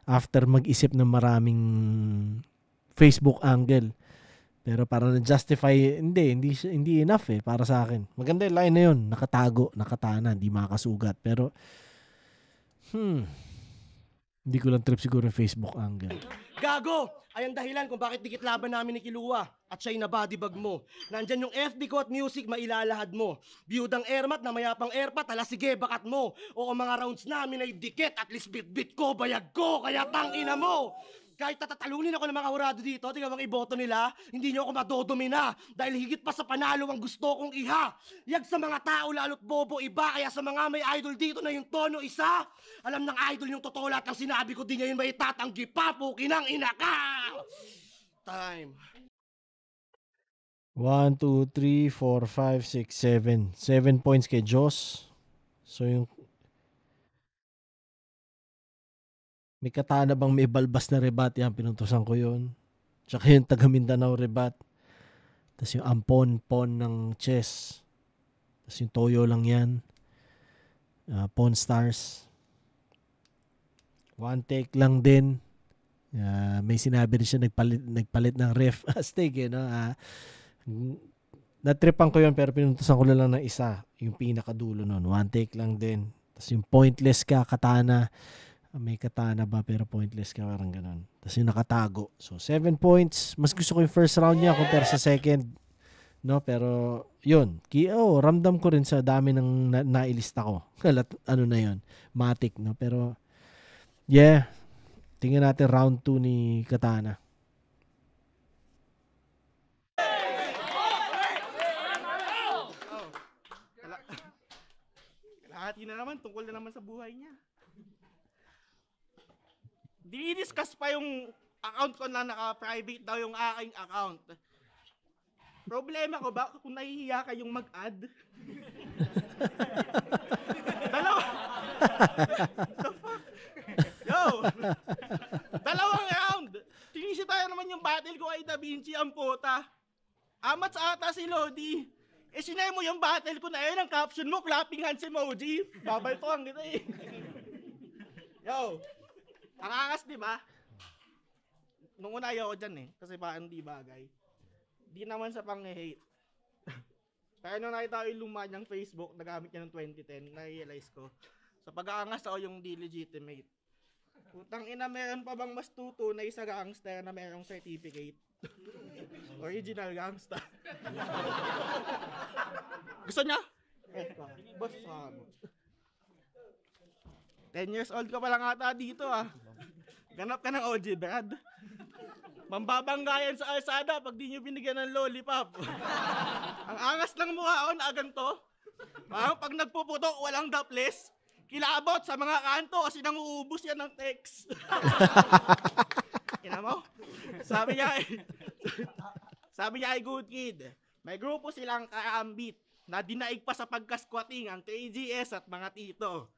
after mag-isip ng maraming Facebook angle. Pero parang na-justify, hindi enough para sa akin. Maganda yung line na yun, nakatago, nakatana, hindi makakasugat. Pero, hindi ko lang trip siguro yung Facebook angle. Gago! Ay ang dahilan kung bakit dikit laban namin ni Kilua at siya'y nabadibag mo. Nandyan yung FB ko at music mailalahad mo. Biyudang airmat na mayapang airpat, hala sige bakat mo. O ang mga rounds namin ay dikit, at least bit-bit ko, bayag ko, kaya tangina mo. Kahit tatatalunin ako ng mga hurado dito, tingnan bang iboto nila, hindi nyo ako madodomina. Dahil higit pa sa panalo ang gusto kong iha. Yag sa mga tao lalo't bobo iba, kaya sa mga may idol dito na yung tono isa. Alam ng idol yung totoo lahat ng sinabi ko, di niya yun may tatanggi pa, pukinang ina ka! Time. 1, 2, 3, 4, 5, 6, 7. 7 points kay Joss. So yung may katana bang may balbas na rebat, yan, pinuntusan ko yun. Tsaka yung taga Mindanao rebat. Tapos yung ampon-pon ng chess. Tapos yung toyo lang yan. Pawn stars. One take lang din. May sinabi rin siya, nagpalit ng ref. Astig eh, no? Natripan ko yun pero pinuntusan ko na lang ng isa. Yung pinakadulo nun. One take lang din. Tapos yung pointless ka, katana. May katana ba pero pointless ka, parang ganun. Tapos yung nakatago. So 7 points. Mas gusto ko yung first round niya compare sa second. No, pero yun. Ramdam ko rin sa dami ng nailista ko. Ano na yun? Matic, no? Pero yeah. Tingnan natin round 2 ni Katana. Kalahati na naman, tungkol na naman sa buhay niya. Dinidiscuss pa yung account ko na naka-private daw yung aking account. Problema ko ba kung nahihiya kayong mag-add? Dalawa. The fuck? Yo! Dalawang round! Tinisita naman yung battle ko kay Da Vinci ang puta. Amat sa ata si Lodi. Sinay mo yung battle ko na yun, ang caption mo, clapping hands emoji. Babaltuan kita eh. Yo! Ang angas, di ba? Nung una ayaw ko dyan eh, kasi parang di bagay. Di naman sa pang-hate. Kaya nung nakita ko yung luma niyang Facebook, nagamit niya ng 2010, na-realize ko, sa pag-aangas ako yung di legitimate. Putang ina, meron pa bang mas tutunay sa gangster na merong certificate? Original gangster. Gusto niya? Basta. 10 years old ka pa lang ata dito ah. Ganap ka ng OG, Brad. Mambabanggayan sa alsada pag di nyo binigyan ng lollipop. Ang angas ng mukha na aganto. Parang pag nagpuputok, walang daples. Kilabot sa mga kanto kasi nanguubos yan ng text. Ina mo? Sabi niya ay good kid. May grupo silang kaambit na dinaig pa sa pagka-squatting ang 3GS at mga tito.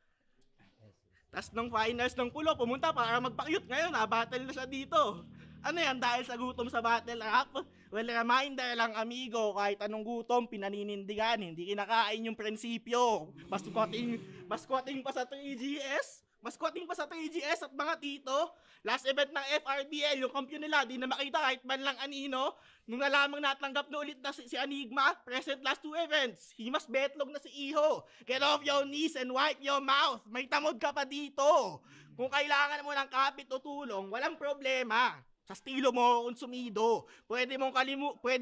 Tas nung finals ng pulo, pumunta para magpa-cute. Ngayon, battle na siya dito. Ano yan, dahil sa gutom sa battle rap? Well, reminder lang amigo, kahit anong gutom, pinaninindigan, hindi kinakain yung prinsipyo. Mas squatting pa sa 3GS. Mas squatting pa sa 3GS at mga tito. Last event ng FRBL, yung kampiyon nila, di na makita kahit man lang anino. Nung nalamang natanggap na ulit na si Enigma, present last 2 events. Himas betlog na si Iho. Get off your knees and wipe your mouth. May tamod ka pa dito. Kung kailangan mo ng kapit o tulong, walang problema. Sa estilo mo konsumido. Pwede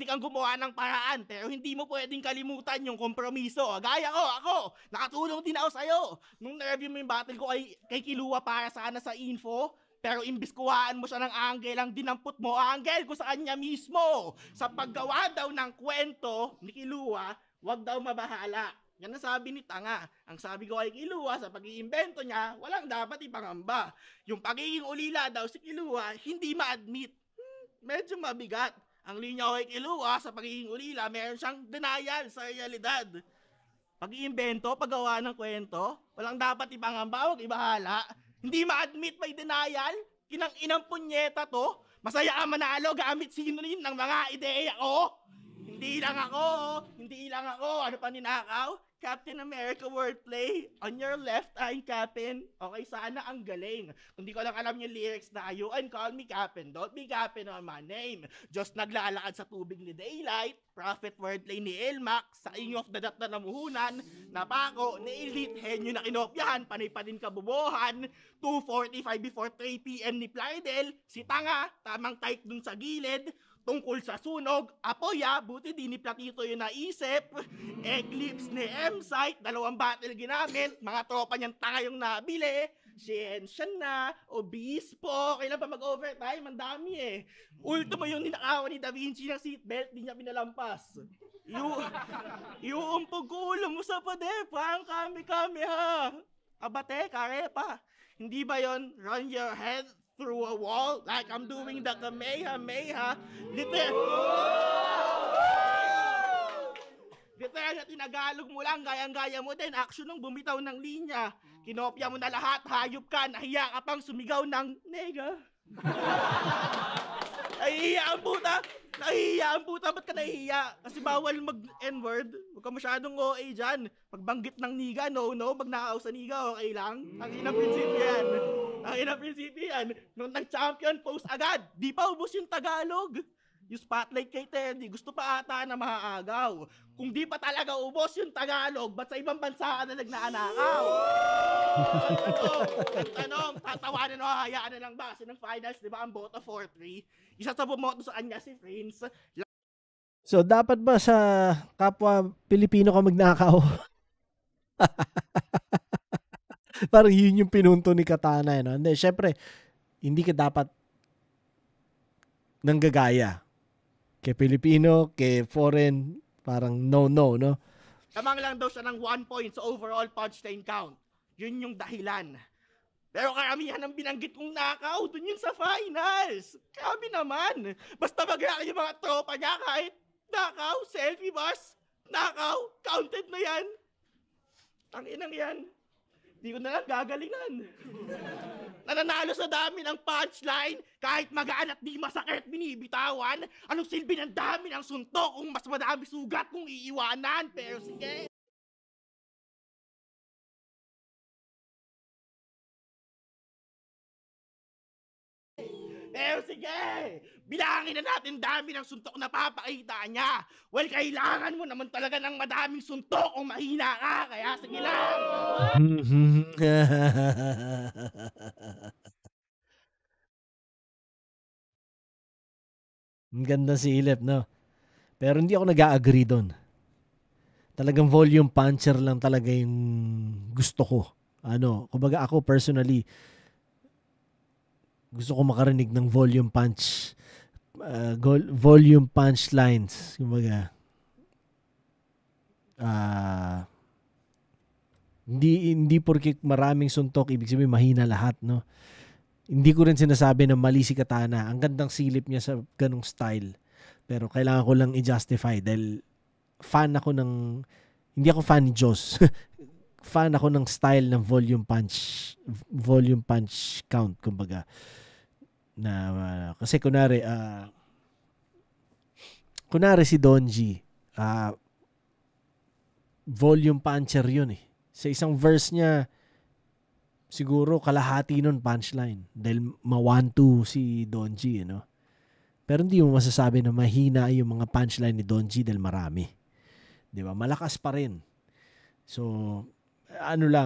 kang gumawa ng paraan, pero hindi mo pwedeng kalimutan yung kompromiso. Gaya ko, ako, nakatulong din ako sa'yo. Nung na-review mo yung battle ko kay Kilua para sana sa info, pero imbis kuhaan mo siya ng angle, ang dinampot mo angle ko sa kanya mismo. Sa paggawa daw ng kwento ni Kilua, wag daw mabahala. Yan ang sabi ni Tanga. Ang sabi ko kay Kilua, sa pag-iimbento niya, walang dapat ipangamba. Yung pagiging ulila daw si Kilua, hindi ma-admit. Medyo mabigat. Ang linya ko kay Kilua, sa pagiging ulila, meron siyang denial sa realidad. Pag-iimbento, paggawa ng kwento, walang dapat ipangamba, wag ibahala. Hindi ma-admit may denial, kinang-inang punyeta to. Masaya ka manalo gamit sinonym ng mga ideya ko. Hindi lang ako. Ano pa ninakaw? Captain America wordplay. On your left, I'm Captain. Okay, sana ang galing. Kung di ko lang alam yung lyrics na you and call me Captain. Don't be Captain on my name. Just naglalakad sa tubig ni Daylight. Prophet wordplay ni Elmax. Sa King of the Dot na namuhunan. Napako ni Elite. Henyo na kinopyahan. Panay pa din kabubuhan. 2:45 before 3 p.m. ni Plydel. Si Tanga. Tamang type dun sa gilid. Tungkol sa sunog, apoya, buti di ni Platito yung naisip. Eclipse ni M-Site, 2 battle ginamit, mga tropa niyang tanga yung nabili. Jensya na, Obispo, kailan pa mag-overtime? Ang dami eh. Ultimo yung ninakawan ni Da Vinci ng seatbelt, di niya pinalampas. Iuumpog ko ulo mo sa pader, parang kami ha. Abate, karepa. Hindi ba yon run your head through a wall like I'm doing the Kamehameha? Literal na tinagalog mo lang, gayang-gaya mo din, action nung bumitaw ng linya. Kinopya mo na lahat, hayop ka, nahiya ka pang sumigaw ng nega. Nahihiya ang puta, ba't ka nahihiya? Kasi bawal mag-N-word, huwag ka masyadong OA dyan. Pagbanggit ng niga, no, pag nakakaw sa niga, okay lang. Ang inang prinsipyo yan. Nung nag-champion post agad, di pa ubos yung Tagalog. Yung spotlight kay Teddy, gusto pa ata na maaagaw. Kung di pa talaga ubos yung Tagalog, ba't sa ibang bansa ka na nagnanakaw? Tanong, tatawanan o hayaan na lang ba? Kasi ng finals, di ba, ang boto 4-3? Isa sa bumoto sa kanya si Prince. So, dapat ba sa kapwa Pilipino ka magnakaw? Parang yun yung pinunto ni Katana. No? Hindi, syempre, hindi ka dapat nanggagaya. Kay Pilipino, kay foreign, parang no. Lamang lang daw siya ng 1 point sa overall punchline count. Yun yung dahilan. Pero karamihan ng binanggit kong nakaw, dun yun sa finals. Grabe naman. Basta mag-react yung mga tropa niya kahit nakaw, selfie bars, nakaw, counted na yan. Tanginang yan. Di ko na lang gagalingan. Nananalo sa dami ng punchline, kahit magaan at di masakit binibitawan. Anong silbi ng dami ng suntok kung mas madami sugat kung iiwanan? Pero sige. Pero sige, bilangin na natin dami ng suntok na papakita niya. Well, kailangan mo naman talaga ng madaming suntok kung mahina ka, kaya sige lang. Ang ganda si Ilep, no? Pero hindi ako nag-a-agree doon. Talagang volume puncher lang talaga yung gusto ko. Kumbaga ako personally, gusto ko makarinig ng volume punch lines, kumbaga hindi porke maraming suntok ibig sabihin mahina lahat, no? Hindi ko rin sinasabi na mali si Katana. Ang gandang silip niya sa ganung style, pero kailangan ko lang i-justify dahil hindi ako fan ni Joss. Fan ako ng style ng volume punch count, kumbaga. Kasi kunwari si Donji, volume puncher yun eh. Sa isang verse niya, siguro kalahati nun punchline. Dahil ma-1-2 si Donji, no? Pero hindi mo masasabi na mahina yung mga punchline ni Donji dahil marami. Di ba? Malakas pa rin. So,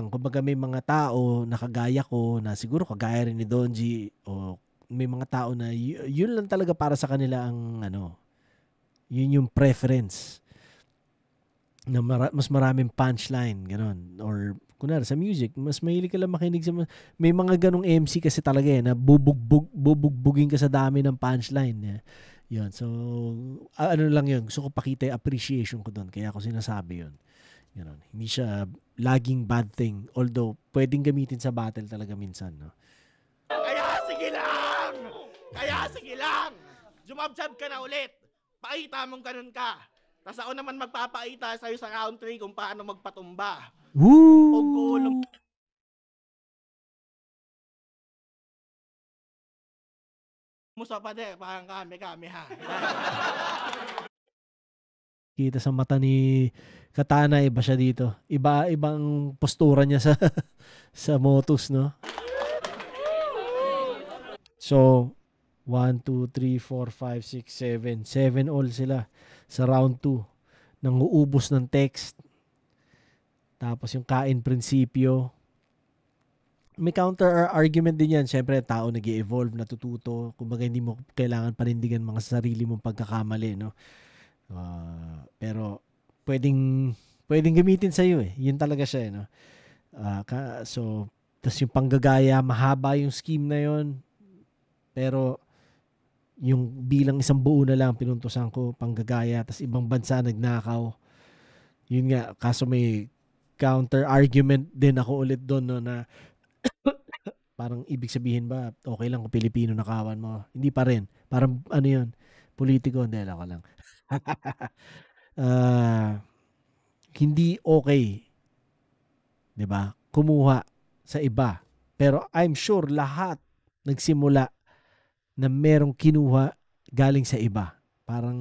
kumbaga may mga tao na kagaya ko na siguro kagaya rin ni Donji, o may mga tao na yun lang talaga para sa kanila ang yun yung preference na mas maraming punchline, gano'n. Or kunwari sa music, mas mahilig ka lang makinig sa may mga ganong MC kasi talaga na bubugbugin ka sa dami ng punchline. Yun. So, lang yun. Gusto ko pakita yung appreciation ko doon. Kaya ako sinasabi yun. Ganon. Hindi siya laging bad thing. Although, pwedeng gamitin sa battle talaga minsan, no? Kaya sige lang! Jumabjab ka na ulit. Pakita mong ganun ka. Tapos ako naman magpapakita sa'yo sa round 3 kung paano magpatumba. Woo! Pagkulong mo sa pader, parang kami ha. Kita sa mata ni Katana, iba siya dito. Ibang postura niya sa Motus, no? So, 1, 2, 3, 4, 5, 6, 7. 7 all sila sa round 2. Nanguubos ng text. Tapos yung kain prinsipyo. May counter argument din yan. Siyempre, tao nag-i-evolve, natututo. Kumbaga, hindi mo kailangan panindigan mga sarili mong pagkakamali, no? Pero pwedeng gamitin sa iyo eh. Yun talaga siya, no? So Tas yung panggagaya, mahaba yung scheme na yon. Pero yung bilang isang buo na lang pinuntusan ko, panggagaya, tas ibang bansa nagnakaw. Yun nga, kaso may counter argument din ako ulit doon, no, na parang ibig sabihin ba, okay lang kung Pilipino nakawan mo? Hindi pa rin. Parang ano yun, politiko, hindi, ako lang. Hindi okay, di ba, kumuha sa iba. Pero I'm sure lahat nagsimula na merong kinuha galing sa iba. Parang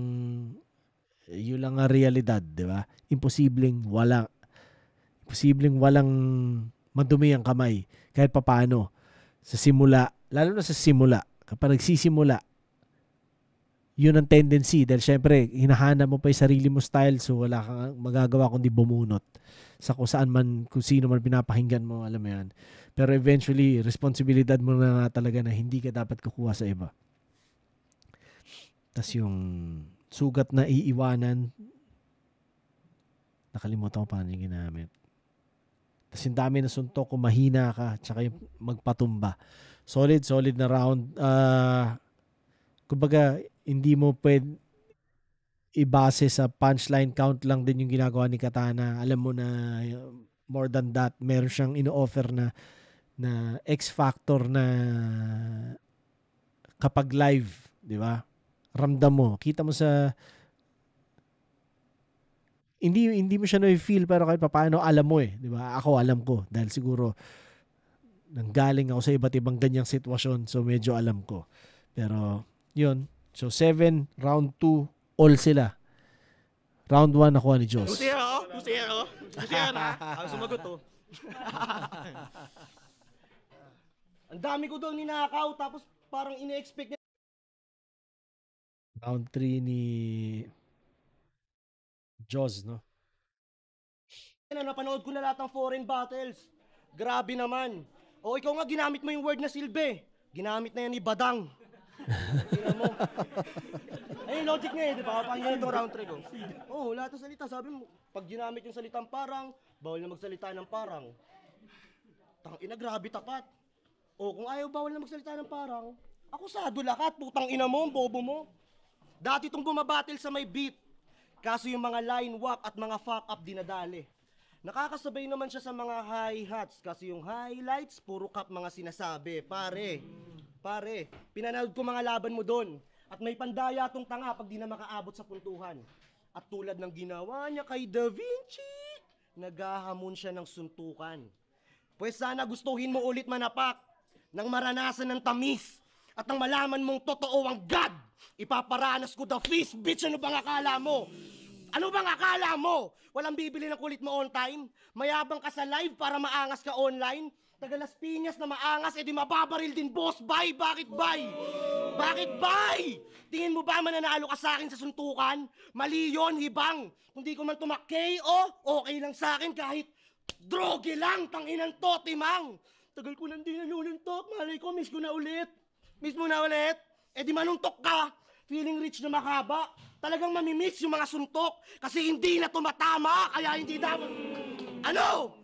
yun lang ang realidad, di ba? Imposibleng walang madumi ang kamay kahit papaano sa simula, lalo na sa simula. Kapag nagsisimula, yun ang tendency dahil syempre hinahanap mo pa yung sarili mo style, so wala kang magagawa kundi bumunot sa kung saan man, kung sino man pinapakinggan mo, alam mo yan. Pero eventually, responsibilidad mo na nga talaga na hindi ka dapat kukuha sa iba. Tas yung sugat na iiwanan, nakalimutan ko paano yung ginamit. Tas yung dami na suntok, kung mahina ka, tsaka yung magpatumba. Solid na round. Kumbaga, hindi mo pwede ibase sa punchline count lang din yung ginagawa ni Katana. Alam mo na more than that, meron siyang ino-offer na X factor na kapag live, di ba? Ramdam mo, kita mo sa hindi mo siya na-feel pero kahit paano alam mo di ba? Ako alam ko dahil siguro nanggaling ako sa iba't ibang ganyang sitwasyon, so medyo alam ko. Pero yun, so 7, round 2, all sila. Round 1 nakuha ni Diyos. 2-0 na. Ako sumagot to. Ang dami ko daw ninakaw, tapos parang ine-expect niya. Round 3 ni Jaws, no? Napanood ko na lahat ng foreign battles. Grabe naman. O ikaw nga, ginamit mo yung word na silbi. Ginamit na yan ni Badang. Tingnan mo. Ayun, logic niya di ba? Pakinggan itong round 3 ko. Oo, lahat ng salita. Sabi mo, pag ginamit yung salitang parang, bawal na magsalita ng parang. Tangina, grabe tapat. O kung ayaw bawal na magsalita ng parang, akusado lakat, putang ina mo, bobo mo. Dati itong bumabattle sa may beat. Kaso yung mga line walk at mga fuck up dinadali. Nakakasabay naman siya sa mga hi-hats. Kasi yung highlights, puro cap mga sinasabi. Pare, pinanood ko mga laban mo doon. At may pandaya tong tanga pag di na makaabot sa puntuhan. At tulad ng ginawa niya kay Da Vinci, naghahamon siya ng suntukan. Pues sana gustuhin mo ulit manapak nang maranasan ng tamis at nang malaman mong totoo ang God. Ipaparanas ko the feast, bitch. Ano bang akala mo? Ano bang akala mo? Walang bibili ng kulit mo on time? Mayabang ka sa live para maangas ka online? Taga Las Piñas na maangas, edi mababaril din, boss. Bye! Bakit bye? Bakit bye? Tingin mo ba mananalo ka sa akin sa suntukan? Mali yun, hibang. Kung di ko man tumak-KO, okay lang sa akin kahit droge lang, tanginan to, timang. Tagal ko nang di nanununtok, malay ko, miss ko na ulit. Miss mo na ulit? Eh di manuntok ka, feeling rich na makaba. Talagang mamimiss yung mga suntok kasi hindi na tumatama, kaya hindi dapat... Ano?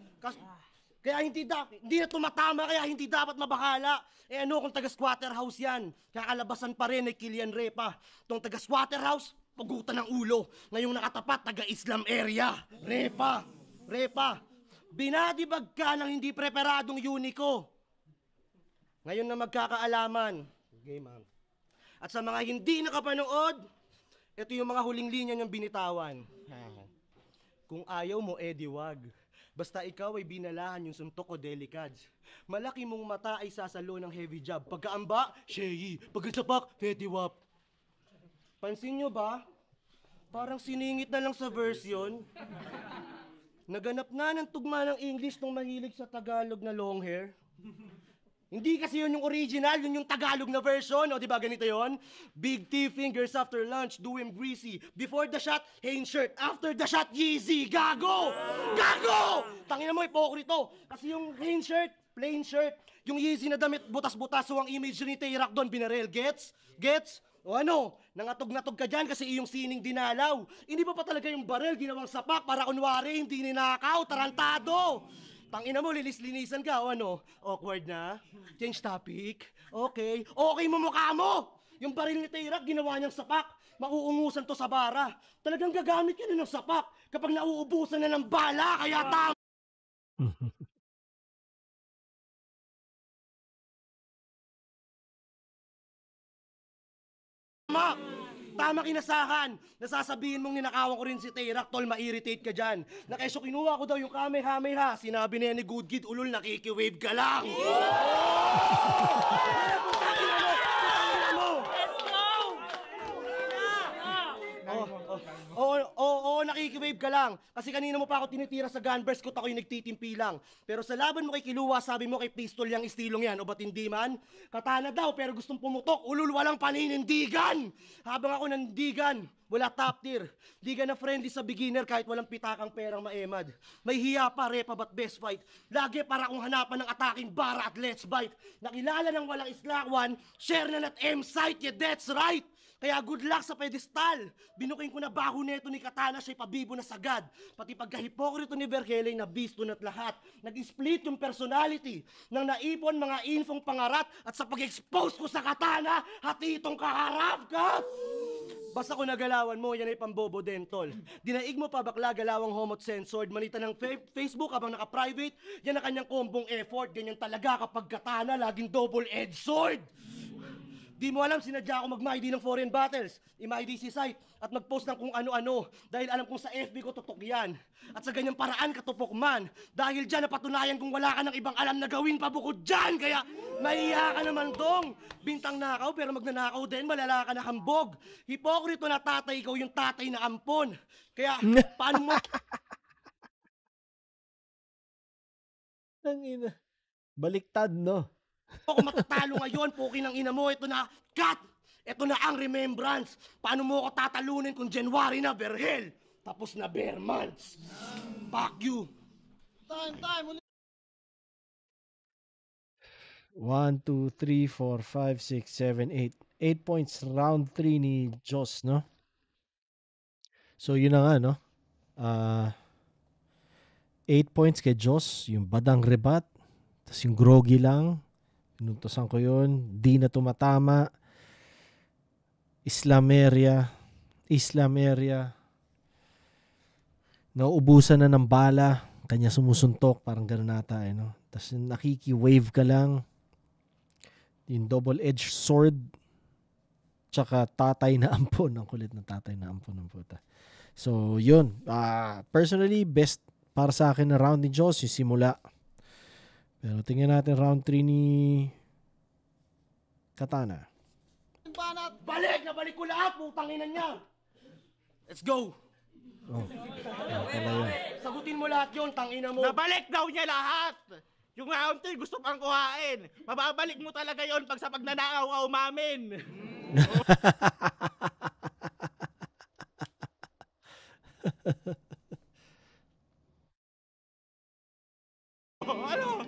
Kaya hindi na tumatama, kaya hindi dapat mabakala. Eh ano kung taga-squatter house yan? Kakalabasan pa rin ay Kilian Repa. Itong taga-squatter house, pugutan ng ulo. Ngayong nakatapat, taga-Islam area. Repa. Binadibag ka ng hindi preparadong Unico. Ngayon na magkakaalaman. Okay, ma'am. At sa mga hindi nakapanood, ito yung mga huling linya niyang binitawan. Kung ayaw mo, edi wag. Basta ikaw ay binalahan yung suntok o delicads. Malaki mong mata ay sasalo ng heavy job. Pagkaamba, sheyi. Pagkasapak, fetiwap. Pansin nyo ba? Parang siningit na lang sa version. Naganap na ng tugma ng English nung mahilig sa Tagalog na long hair. Hindi kasi yun yung original, yun yung Tagalog na version. O diba ganito yun? Big T fingers after lunch, do him greasy. Before the shot, Hanes shirt. After the shot, Yeezy. Gago! Tangina mo, ipokrito. Kasi yung Hanes shirt, plain shirt. Yung Yeezy na damit, butas-butas. So ang image ni Tay-Rock doon, binarel. Gets? O ano? Nangatog-natog ka dyan kasi iyong sining dinalaw. Hindi pa talaga yung barel, ginawang sapak para kunwari, hindi ninakaw, tarantado. Tangina mo, linis-linisan ka o ano? Awkward na? Change topic? Okay. Okay mo mukha mo! Yung baril ni Tayrak, ginawa niyang sapak. Mauungusan to sa bara. Talagang gagamit ka na ng sapak kapag nauubusan na ng bala, kaya tama! Tama kinasahan. Nasasabihin mong ninakawan ko rin si Tayrak, tol, ma-irritate ka dyan. Na kesyo kinuha ko daw yung Kamehameha. Sinabi ni Good Kid, ulol, nakikiwave ka lang. Oo, nakikiwave ka lang. Kasi kanina mo pa ako tinitira sa gunburst ko, ako yung nagtitimpi lang. Pero sa laban mo kay Kiluwa, sabi mo kay pistol yung istilong yan, o ba't hindi man? Katana daw, pero gustong pumutok, ulul, walang paninindigan! Habang ako nandigan, wala top tier. Di ka na friendly sa beginner kahit walang pitakang perang maemad. May hiya pa, repa ba't best fight? Lagi para kong hanapan ng attacking bara at let's bite. Nakilala ng walang islakwan, share na at M-site, yeah, that's right! Kaya good luck sa pedestal. Binuking ko na baho neto ni Katana, siya'y pabibo na sagad. Pati pagkahipokrito ni Vergele na bisto na't lahat. Nag-split yung personality nang naipon mga infong pangarat at sa pag-expose ko sa Katana, hati itong kaharap ka! Basta kung nagalawan mo, yan ay pambobo dentol. Dinaig mo pa bakla galawang homot censored, manita ng Facebook habang naka-private, yan ang kanyang kombong effort. Ganyan talaga kapag Katana, laging double-edged sword. Di mo alam, sinadya ako mag-MID ng foreign battles, i-MID si site, at mag-post ng kung ano-ano, dahil alam kong sa FB ko tutok yan. At sa ganyang paraan katupok man, dahil dyan napatunayan kung wala ka ng ibang alam na gawin pa bukod dyan, kaya maiya ka naman dong. Bintang nakaw pero magnanakaw din, malala ka na hambog. Hipokrito na tatay, ikaw yung tatay na ampon. Kaya paano mo... Ang ina. Baliktad, no? Ako matatalo ngayon, puki ng ina mo, ito na, cut! Ito na ang remembrance. Paano mo ako tatalunin kung January na, Berhel? Tapos na bare months. Fuck you. Time. 1, 2, 3, 4, 5, 6, 7, 8. 8 points, round 3 ni Joss, no? So, yun na nga, no? 8 points kay Joss, yung badang rebat, tapos yung groggy lang, pinuntosan ko yun, di na tumatama, Islameria, nauubusan na ng bala, kanya sumusuntok, parang gano'n nata, no? Tapos nakiki-wave ka lang, yung double-edged sword, tsaka tatay na ampon, ang kulit ng tatay na ampon ng puta. So, yun, personally, best para sa akin na round ni Joss, yung simula. Pero tingnan natin round 3 ni Katana. Balik ko lahat, putang ina niya. Let's go. Oh. Pala yun. Sagutin mo lahat yun, tangina mo. Nabalik daw niya lahat! Yung round 3 gusto pang kuhain. Mababalik mo talaga yon pag sa pagnanakaw ka umamin. Ano?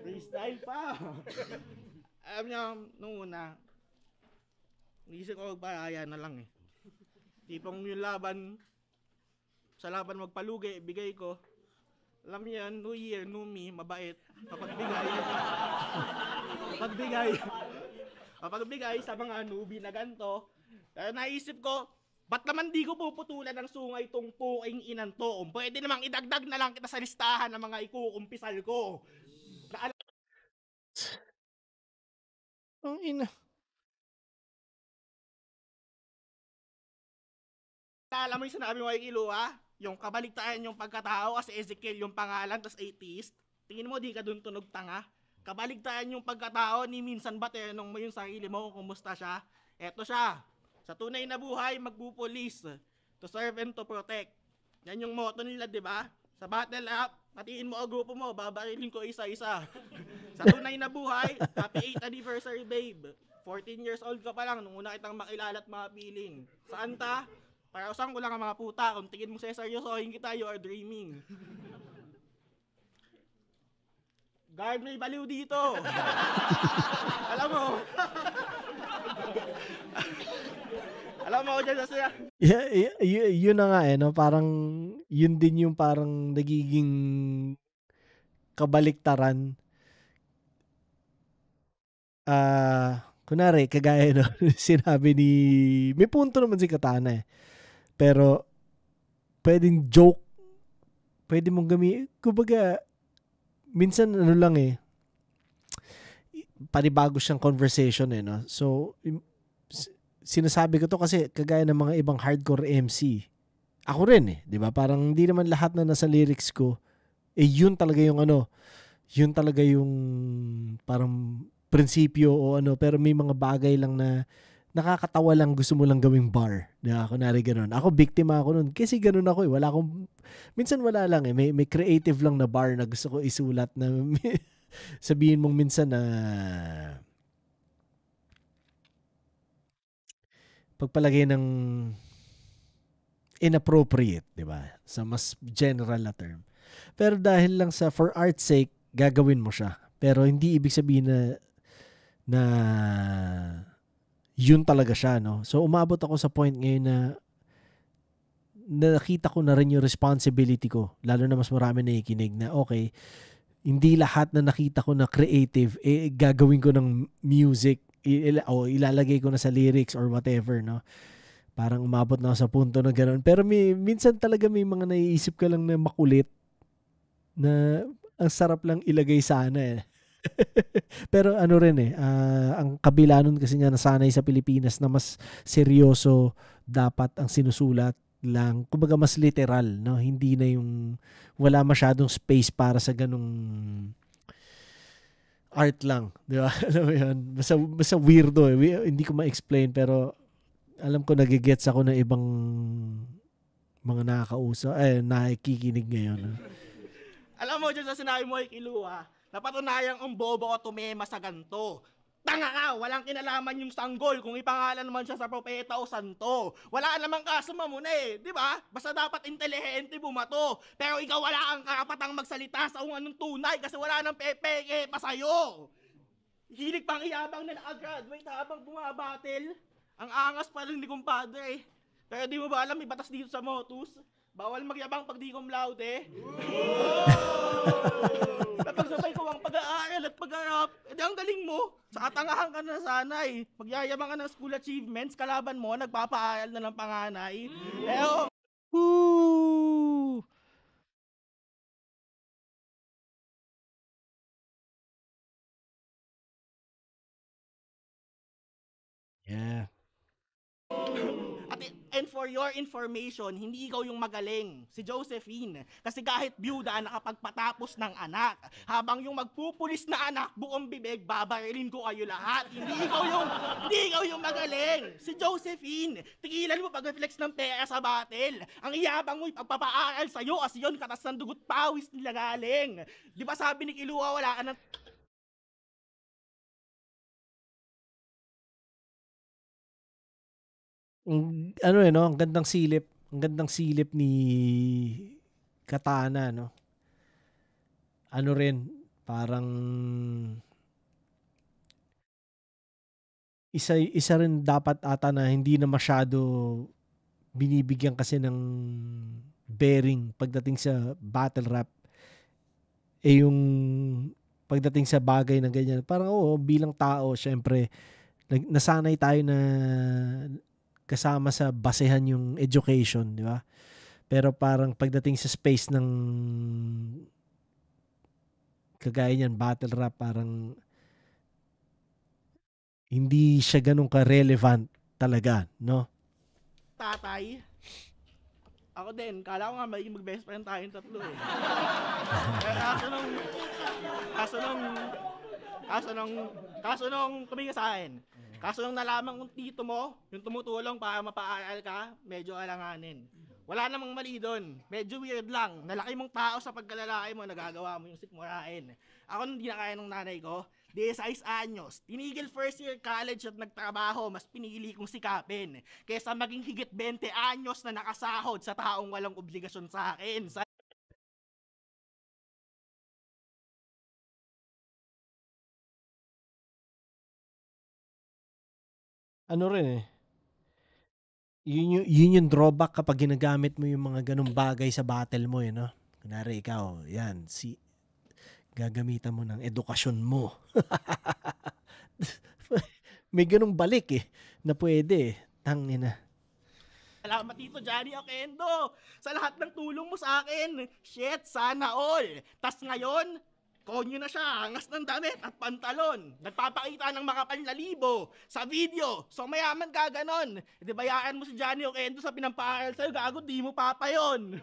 Freestyle pa. Alam niyo, nung una, naisip ko magbayaya na lang eh. Tipong yung laban, sa laban magpalugi, bigay ko. Alam niyo yan, New Year, New Me, mabait. Papagbigay sa mga newbie na ganito. Kaya naisip ko, ba't naman di ko puputulan ng sungay tong puking inan to? Pwede namang idagdag na lang kita sa listahan ng mga ikukumpisal ko. Ang ina. Alam mo yung sinabi mo kay Kiluwa? Yung kabaligtayan yung pagkatao kasi Ezekiel yung pangalan, tas atheist. Tingin mo di ka dun tunog tanga? Kabaligtayan yung pagkatao ni minsan ba tinanong mo yung sarili mo kung kumusta siya? Eto siya. Sa tunay na buhay, magpupulis. To serve and to protect. Yan yung motto nila, di ba? Sa battle app, patiin mo ang grupo mo, babarilin ko isa-isa. Sa tunay na buhay, happy 8th anniversary, babe. 14 years old ka pa lang nung una kitang makilala at mapiling. Saan ta? Para usahan ko lang ang mga puta. Kung tingin mo seryosohin kita, you are dreaming. Guard, may baliw dito. Alam mo. Alam mo dyan sa Yun na nga no? Parang yun din yung parang nagiging kabaliktaran. Kunwari, kagaya no, sinabi ni, may punto naman si Katana eh. Pero, pwedeng joke, pwede mong kumbaga, minsan ano lang eh, panibago siyang conversation eh, no? So, sinasabi ko to kasi kagaya ng mga ibang hardcore MC. Ako rin eh, di ba? Parang hindi naman lahat na nasa lyrics ko, yun talaga yung yun talaga yung parang prinsipyo o pero may mga bagay lang na nakakatawa lang, gusto mo lang gawing bar. Diba? Kunwari ganun. Ako, biktima ako nun. Kasi ganun ako eh. Minsan wala lang eh. May creative lang na bar na gusto ko isulat na sabihin mong minsan na pagpalagay ng inappropriate, di ba? Sa mas general na term. Pero dahil lang sa for art's sake, gagawin mo siya. Pero hindi ibig sabihin na yun talaga siya, no? So, umabot ako sa point ngayon na nakita ko na rin yung responsibility ko. Lalo na mas marami nakikinig na, okay, hindi lahat na nakita ko na creative, gagawin ko ng music, ilalagay ko na sa lyrics or whatever, no? Parang umabot na ako sa punto na gano'n. Pero minsan talaga may mga naiisip ka lang na makulit na ang sarap lang ilagay sana eh. Pero ano rin eh, ang kabila nun kasi nga nasanay sa Pilipinas na mas seryoso dapat ang sinusulat lang. Kumbaga mas literal, no? Hindi na yung wala masyadong space para sa ganung art lang, di ba? Alam mo yun? Basta weirdo eh. Hindi ko ma-explain pero alam ko nagigets ako ng ibang mga nakakausap, nakikinig ngayon. Alam mo, dyan sa sinabi mo ay Kilua, napatunayang ang bobo ko tumema sa ganto. Tanga ka, walang kinalaman yung sanggol kung ipangalan naman siya sa propeta o santo. Wala namang kaso mamuna eh, di ba? Basta dapat intelihente bumato. Pero ikaw wala kang karapatang magsalita sa kung anong tunay kasi wala nang pepeke pa sa'yo. Hilig pang iyabang na nakagraduate habang bumabatil. Ang angas pa rin ni kumpadre. Pero di mo ba alam, may batas dito sa Motus? Bawal magyabang pag di cum laude. Kapag sabay ko ang pag-aaral at pag-arap, edi ang galing mo. Sa katangahan ka na sanay. Magyayabang ka ng school achievements, kalaban mo, nagpapaaral na ng panganay. Pero, woo! Yeah. And for your information, hindi ikaw yung magaling, si Josephine. Kasi kahit byuda nakapagpatapos ng anak, habang yung magpupulis na anak, buong bibig, babarilin ko kayo lahat. Hindi ikaw yung magaling. Si Josephine, tigilan mo pag-reflex ng pera sa battle. Ang iyabang mo ipagpapaaral sa'yo kasi yun katas ng dugot pawis nila galing. Di ba sabi ni Kilua, wala ka ng No, ang gandang silip ni Katana, no? Ano rin, parang isa rin dapat ata na hindi na masyado binibigyan kasi ng bearing pagdating sa battle rap. Yung pagdating sa bagay na ganyan, parang bilang tao, syempre, nasanay tayo na kasama sa basehan yung education, di ba? Pero parang pagdating sa space ng kagaya niyan, battle rap, parang hindi siya ganun ka-relevant talaga, no? tatay. Ako din, kala ko nga magiging mag-best friend tayong tatlo eh. Kaso nung tumingin sa akin, kaso nung nalaman kong tito mo, yung tumutulong para mapaaral ka, medyo alanganin. Wala namang mali doon. Medyo weird lang. Nalaki mong tao sa pagkalalaki mo, nagagawa mo yung sikmurain. Ako nung di na kaya ng nanay ko, 16 anyos, tinigil first year college at nagtrabaho, mas pinili kong sikapin. Kesa maging higit 20 anyos na nakasahod sa taong walang obligasyon sa akin. Ano rin eh. Yun yung drawback kapag ginagamit mo yung mga ganung bagay sa battle mo, no? Kunwari ikaw, yan, Gagamitan mo ng edukasyon mo. May ganung balik na pwede Tangina. Salamat dito, Johnny Oquendo, sa lahat ng tulong mo sa akin. Shit, sana all. Tas ngayon, konyo na siya, angas ng damit at pantalon. Nagpapakita ng makapal na libo sa video. So mayaman ka ganon. Di bayaan mo si Johnny Oquendo sa pinampaaral sa'yo, gago, di mo papa yun.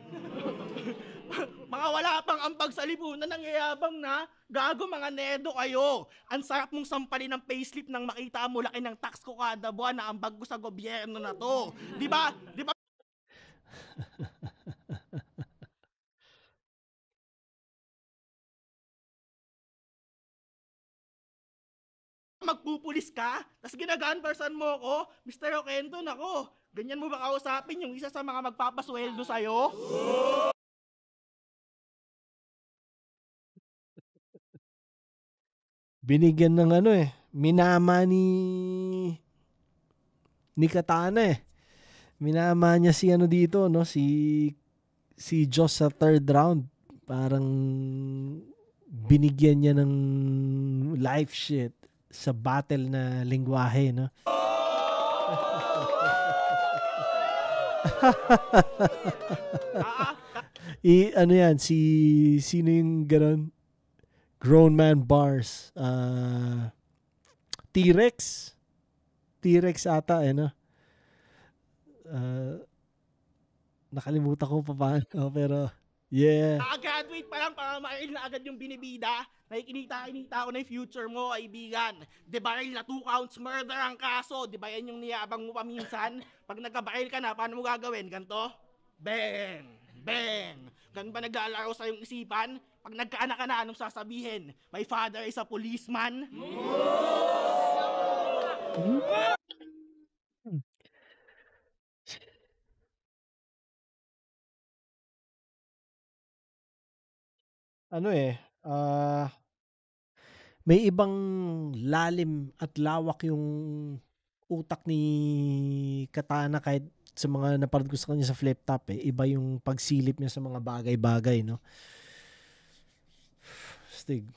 Mga wala pang ambag sa lipunan, nangyayabang na. Gago, mga nedo kayo. Ang sarap mong sampalin ng payslip nang makita mo laki ng tax ko kada buwan na ambag ko sa gobyerno na to. Di ba? Di ba? Magpupulis ka, tas ginaganversan mo ko, Mr. Oquendo, nako, ganyan mo ba kausapin yung isa sa mga magpapasweldo sa'yo? Binigyan ng minama ni Katana Minama niya si dito, no? Si Joss sa third round. Parang binigyan niya ng life shit sa battle na lingwahe, no? Ano yan? Sino yung ganon? Grown man bars. T-Rex. T-Rex ata, no? Nakalimutan ko pa paano, pero yeah. Nakagraduate pa lang para makail na agad yung binibida. Nakikinita ko na yung future mo, kaibigan. Di ba na 2 counts murder ang kaso? Di ba yan yung niyabang mo paminsan? Pag nagkabaril ka na, paano mo gagawin? Ganto? Bang! Bang! Ganun ba naglalaro sa iyong isipan? Pag nagkaanak ka na, anong sasabihin? My father is a policeman? May ibang lalim at lawak yung utak ni Katana kahit sa mga napanood ko sa kanya sa Flip Top Iba yung pagsilip niya sa mga bagay-bagay, no? Stig.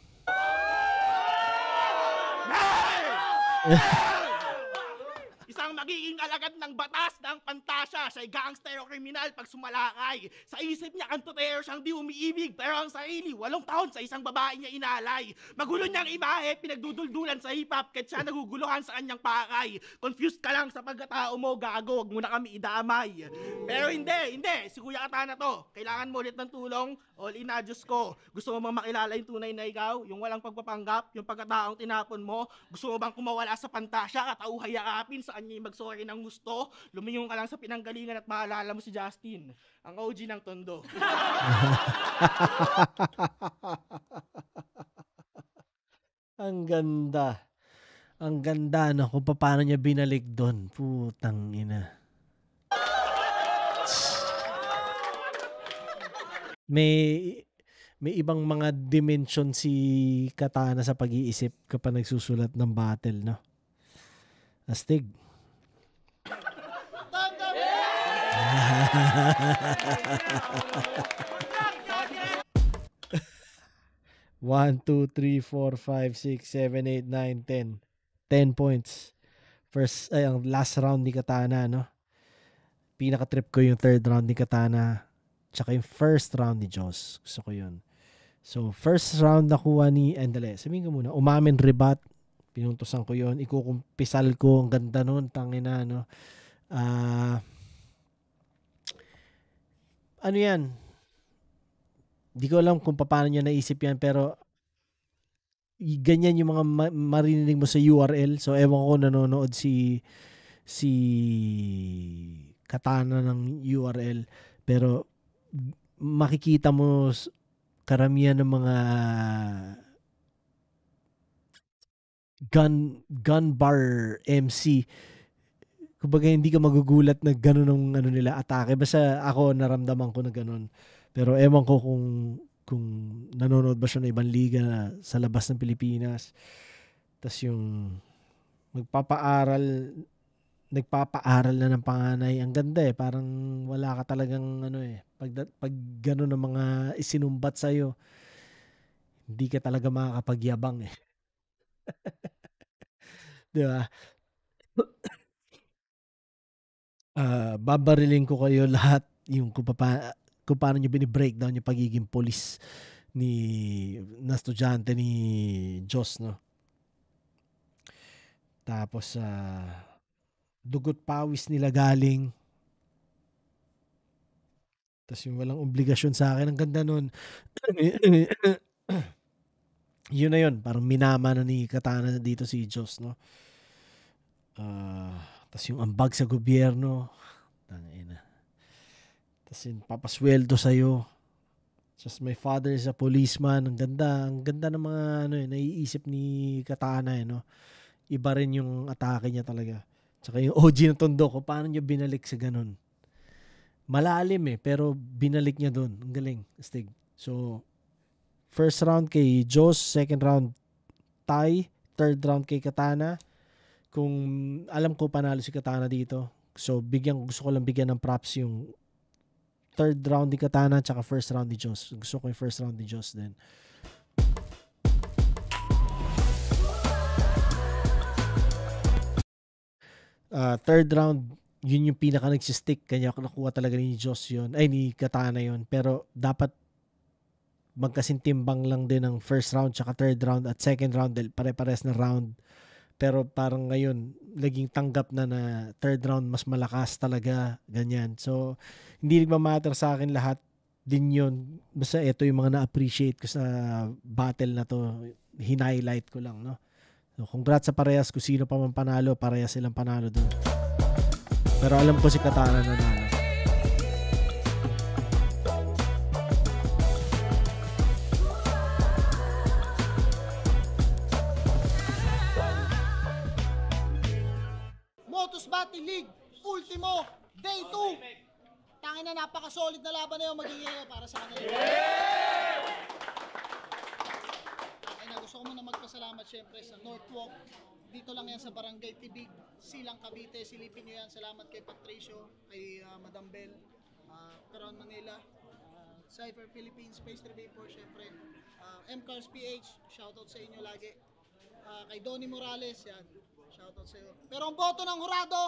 Isang magiging alagad ng batas ng pantasya, siya'y gangster o kriminal pag sumalakay. Sa isip niya, kantotero siyang di umiibig, pero ang sarili, 8 taon sa isang babae niya inalay. Magulo niyang imahe, pinagduduldulan sa hip-hop, kahit siya naguguluhan sa kanyang pakay. Confused ka lang sa pagkatao mo, gago, wag mo na kami idamay. Pero hindi, si Kuya Katana to. Kailangan mo ulit ng tulong, all in na, Diyos ko. Gusto mo bang makilala yung tunay na ikaw? Yung walang pagpapanggap, yung pagkataong tinapon mo? Gusto mo bang kumawala sa pantasya, katauhay yakapin sa kanya yung magsorry ng gusto? Lumiyong ka lang sa pinanggalingan at maalala mo si Justin, ang OG ng Tondo. Ang ganda. Ang ganda, no? Kung paano niya binalik doon. Putang ina. May ibang mga dimension si Katana sa pag-iisip kapag nagsusulat ng battle, no? Astig. One, 2, 3, 4, 5, 6, 7, 8, 9, 10. 10 points. Ang last round ni Katana, no? Pinaka-trip ko yung third round ni Katana. Tsaka yung first round ni Joss. Gusto ko yun. So, first round nakuha ni... Andale, sabihin ko muna. Umamin rebat. Pinuntusan ko yun. Ikukumpisal ko. Ang ganda nun. Tangina, no? Ano yan? Di ko alam kung paano niya naisip yan, pero ganyan yung mga marinig mo sa URL. So, ewan ko nanonood si Katana ng URL. Pero makikita mo karamihan ng mga gun bar MC. Kumbaga hindi ka magugulat na gano'n ang nila atake. Basta ako naramdaman ko na gano'n. Pero ewan ko kung nanonood ba siya ng ibang liga na sa labas ng Pilipinas. Tas yung nagpapaaral na ng panganay. Ang ganda parang wala ka talagang pag gano'n ng mga isinumbat sa'yo, hindi ka talaga makakapagyabang eh. Di ba? Babariling ko kayo lahat yung kung paano nyo binibreakdown yung pagiging police na estudyante ni Diyos, no? Tapos, dugot pawis nila galing. Tapos yung walang obligasyon sa akin. Ang ganda nun. Yun na yun. Parang minama na ni Katana dito si Diyos, no? Tapos yung ambag sa gobyerno. Tangina. Tapos yung papasweldo sa'yo. Just my father is a policeman. Ang ganda ng mga naiisip ni Katana, no? Iba rin yung atake niya talaga. Tsaka yung OG ng tondo ko, paano niya binalik sa ganun? Malalim pero binalik niya doon. Ang galing, astig. So, first round kay Joss, second round Ty, third round kay Katana. Kung alam ko panalo si Katana dito, so gusto ko lang bigyan ng props yung third round ni Katana tsaka first round ni Joss. Gusto ko yung first round ni Joss din. Third round, yun yung pinaka nagsistick. Kanya nakuha talaga ni Joss yun. Ay, ni Katana yun. Pero dapat magkasintimbang lang din ng first round tsaka third round at second round dahil pare-pares na round. Pero parang ngayon, naging tanggap na third round mas malakas talaga. Ganyan. So, hindi nagmamatter sa akin lahat din yun. Basta ito yung mga na-appreciate ko sa battle na to. Hinighlight ko lang, no? So, congrats sa parehas. Kung sino pa man panalo, parehas silang panalo dun. Pero alam ko si Katana nanalo. Motos Battle League, Ultimo, Day 2. Tangin na napaka-solid na laban na yun magiging para sa kanila. Ay na, gusto ko muna magpasalamat syempre sa Northwalk. Dito lang yan sa Barangay Tibig, Silang Cavite. Silipin nyo yan. Salamat kay Patricio, kay Madam Bell, Crown Manila, Cypher Philippines, Space 3B4 syempre. M-Cars PH, shoutout sa inyo lagi. Kay Donnie Morales, yan. Shoutout sa iyo. Pero ang boto ng hurado,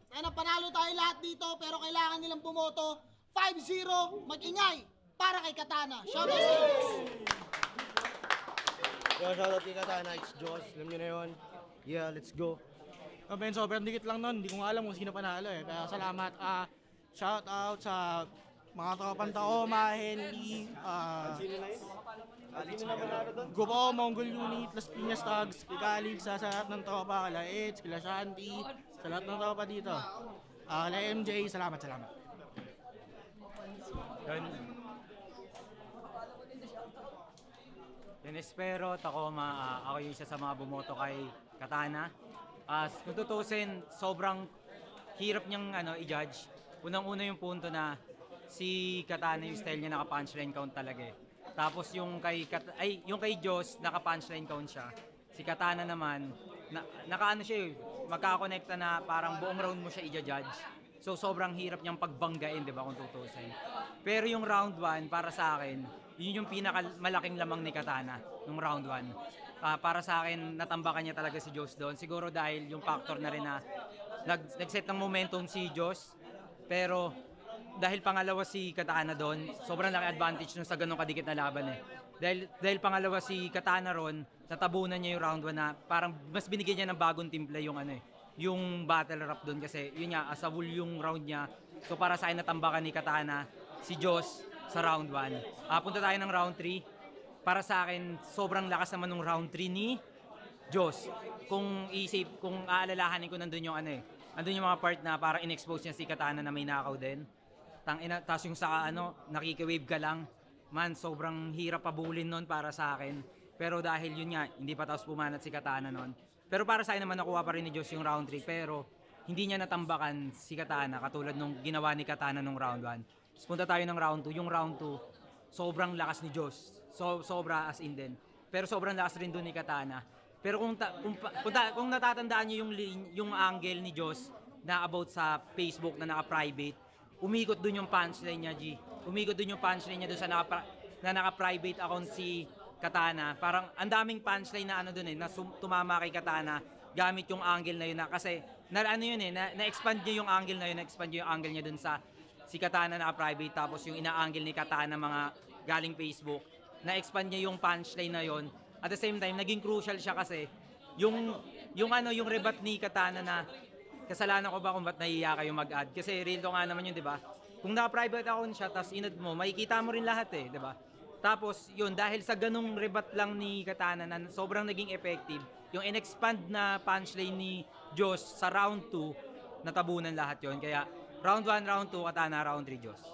sana panalo tayo lahat dito, pero kailangan nilang bumoto 5-0, mag-ingay para kay Katana. Shoutout sa iyo. Shoutout kay Katana, it's Joss. Alam nyo na yun. Yeah, let's go. Ben, sobrang dikit lang nun. Hindi ko nga alam kung sino panalo eh. Kaya salamat. Shout out sa mga tropang Taoma, Henry, Gupo, Mongol Unit, Las Piñas Tags, kay Khalid, sa lahat ng tropa, kala Eds, kila Shanti, sa lahat ng tropa dito. Kala MJ, salamat. Espero, Tacoma, ako yung isa sa mga bumoto kay Katana. Kung tutusin, sobrang hirap niyang i-judge. Unang-una yung punto na si Katana yung style niya naka-punchline count talaga eh. Tapos yung kay Joss naka-punchline count siya. Si Katana naman naka-ano siya magkakonekta na parang buong round mo siya i-judge. So sobrang hirap niyang pagbanggain, 'di ba, kung tutusin. Pero yung round 1 para sa akin, yun yung pinakamalaking lamang ni Katana nung round 1. Para sa akin, natambakan niya talaga si Joss doon. Siguro dahil yung factor na rin na nag-set ng momentum si Joss. Pero dahil pangalawa si Katana doon, sobrang laki advantage nun sa ganong kadikit na laban eh. Dahil pangalawa si Katana ron, natabunan niya yung round 1 na parang mas binigyan niya ng bagong timpla yung battle rap doon kasi yun nga, asawul yung round niya. So para sa akin, natambakan ni Katana si Joss sa round 1. Punta tayo ng round 3. Para sa akin, sobrang lakas naman ng round 3 ni Joss. Kung aalalahanin ko, nandun yung andun yung mga part na parang in-expose niya si Katana na may nakaw din. Tapos yung sa nakikiwave ka lang, man, sobrang hirap pabulin nun para sa akin. Pero dahil yun nga, hindi pa tapos pumanat si Katana nun. Pero para sa akin naman, nakuha pa rin ni Joss yung round 3. Pero hindi niya natambakan si Katana katulad nung ginawa ni Katana nung round 1. Tapos punta tayo ng round 2. Yung round 2, sobrang lakas ni Joss. Sobra as in din. Pero sobrang lakas rin doon ni Katana. Pero kung natatandaan niyo yung angle ni Joss na about sa Facebook na naka-private, umikot doon yung punchline niya, G. Umikot doon yung punchline niya doon sa naka-private account si Katana. Parang ang daming punchline na ano dun na tumama kay Katana gamit yung angle na yun na kasi na-expand niya yung angle na yun, na-expand niya yung angle niya dun sa si Katana na private tapos yung ina-angle ni Katana mga galing Facebook. Na-expand niya yung punchline na yun. At the same time, naging crucial siya kasi yung rebat ni Katana na kasalanan ko ba kung ba't nahiya kayo mag-add? Kasi real to nga naman yun, di ba? Kung na-private account siya, tas inad mo, makikita mo rin lahat eh, di ba? Tapos, yun, dahil sa ganung rebat lang ni Katana na sobrang naging effective, yung in-expand na punchline ni Josh sa round 2, natabunan lahat yun. Kaya, round 1, round 2, Katana, round 3, Josh.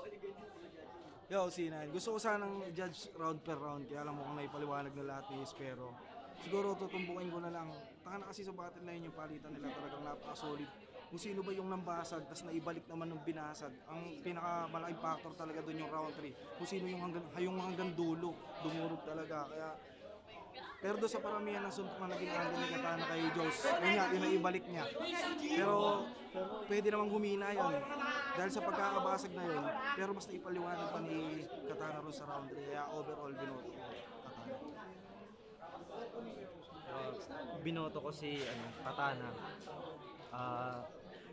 Yo, C9. Gusto ko sanang i-judge round per round, kaya alam mo kung naipaliwanag na lahat ni Espero. Siguro tutumbukin ko na lang. Taka na kasi sa battle na yun, yung palitan nila talagang napaka-solid. Kung sino ba yung nambasag, tas naibalik naman ng binasag. Ang pinakamalaking factor talaga doon yung round 3. Kung sino yung hanggang dulo, dumurog talaga. Kaya, pero doon sa paramihan ng suntok na naging angle ni Katana kay Josh, yun naibalik niya. Pero pwede namang humina yun. Dahil sa pagkakabasag na yun, pero mas naipaliwanag pa ni Katana ron sa round 3. Kaya overall, binoto ko Katana. Binoto ko si Katana.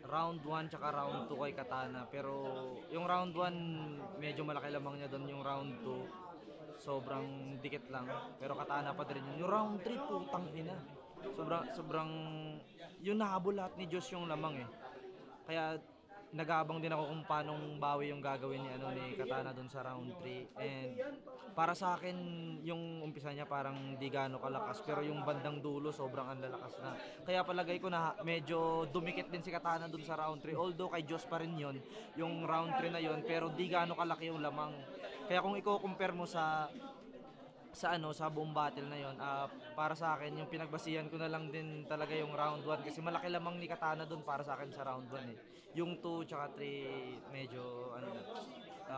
Round 1 tsaka round 2 kay Katana, pero yung round 1 medyo malaki lamang niya doon, yung round 2 sobrang dikit lang, pero Katana pa din yun. Yung round 3 putang ina, sobrang yung nahabol lahat ni Diyos yung lamang eh, kaya nag-aabang din ako kung paano bawi yung gagawin ni Katana doon sa round 3. And para sa akin yung umpisa niya parang di gaano kalakas, pero yung bandang dulo sobrang ang lalakas na. Kaya palagay ko na medyo dumikit din si Katana doon sa round 3. Although kay Diyos pa rin yun, yung round 3 na yun, pero di gaano kalaki yung lamang. Kaya kung i-compare mo sa buong battle na yon, para sa akin yung pinagbasihan ko na lang din talaga yung round 1 kasi malaki lamang ni Katana doon para sa akin sa round 1 eh. Yung 2 tsaka 3 medyo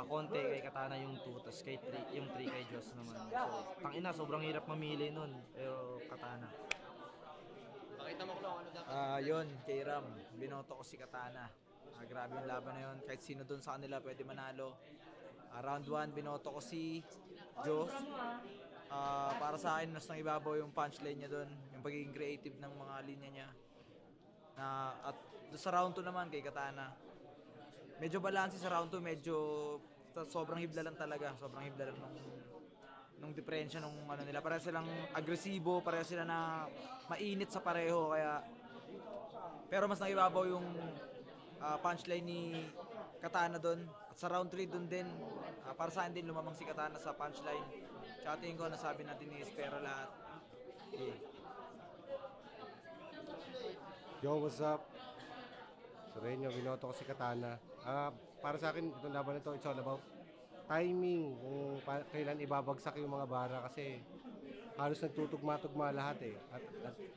konti kay Katana yung 2, tas kay 3 yung 3 kay Diyos naman. So tangina, sobrang hirap mamili nun, pero Katana. Pakita mo ko lang ano yun, kay Ram, binoto ko si Katana. Grabe yung laban na yun, kahit sino doon sa kanila pwede manalo. Round 1 binoto ko si Josh. Para sa akin mas nang ibabaw yung punchline niya doon, yung pagiging creative ng mga linya niya. At sa round 2 naman kay Katana, medyo balance sa round 2, medyo sobrang hibla lang talaga, sobrang hibla lang nung diferensya nung nila. Pareho silang agresibo, pareho sila na mainit sa pareho, kaya pero mas nang ibabaw yung punchline ni Katana doon. At sa round 3 doon din, para sa akin din lumamang si Katana sa punchline. Tsaka tingin ko nasabi natin ni Espero lahat. Yo, what's up? Sureño, binoto ko si Katana. Para sa akin, itong laban na ito, it's all about timing. Kung kailan ibabagsak yung mga bara kasi halos nagtutugma-tugma lahat eh. At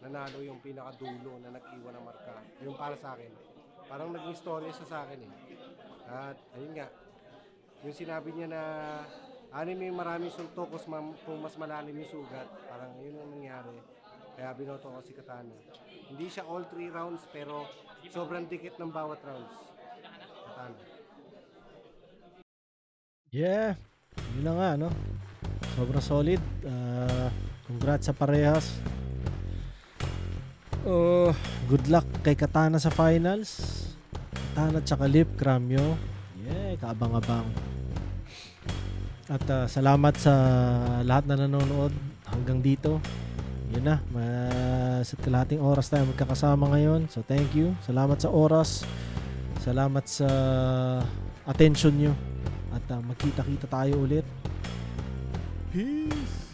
nanalo yung pinakadulo na nag-iwan ng marka. Yung para sa akin. Parang naging story sa akin eh. At ayun nga, yung sinabi niya na anime maraming suntok kung mas malalim yung sugat. Parang yun ang nangyari. Kaya binoto ko si Katana. Hindi siya all 3 rounds pero sobrang dikit ng bawat rounds. Katana. Yeah, yun na nga, no? Sobrang solid. Congrats sa parehas. Good luck kay Katana sa finals. Katana tsaka Lip Cramyo. Yeah, kaabang-abang. At salamat sa lahat na nanonood hanggang dito. Yun na, sa kalahating oras tayo magkakasama ngayon. So thank you. Salamat sa oras. Salamat sa attention nyo. At magkita-kita tayo ulit. Peace!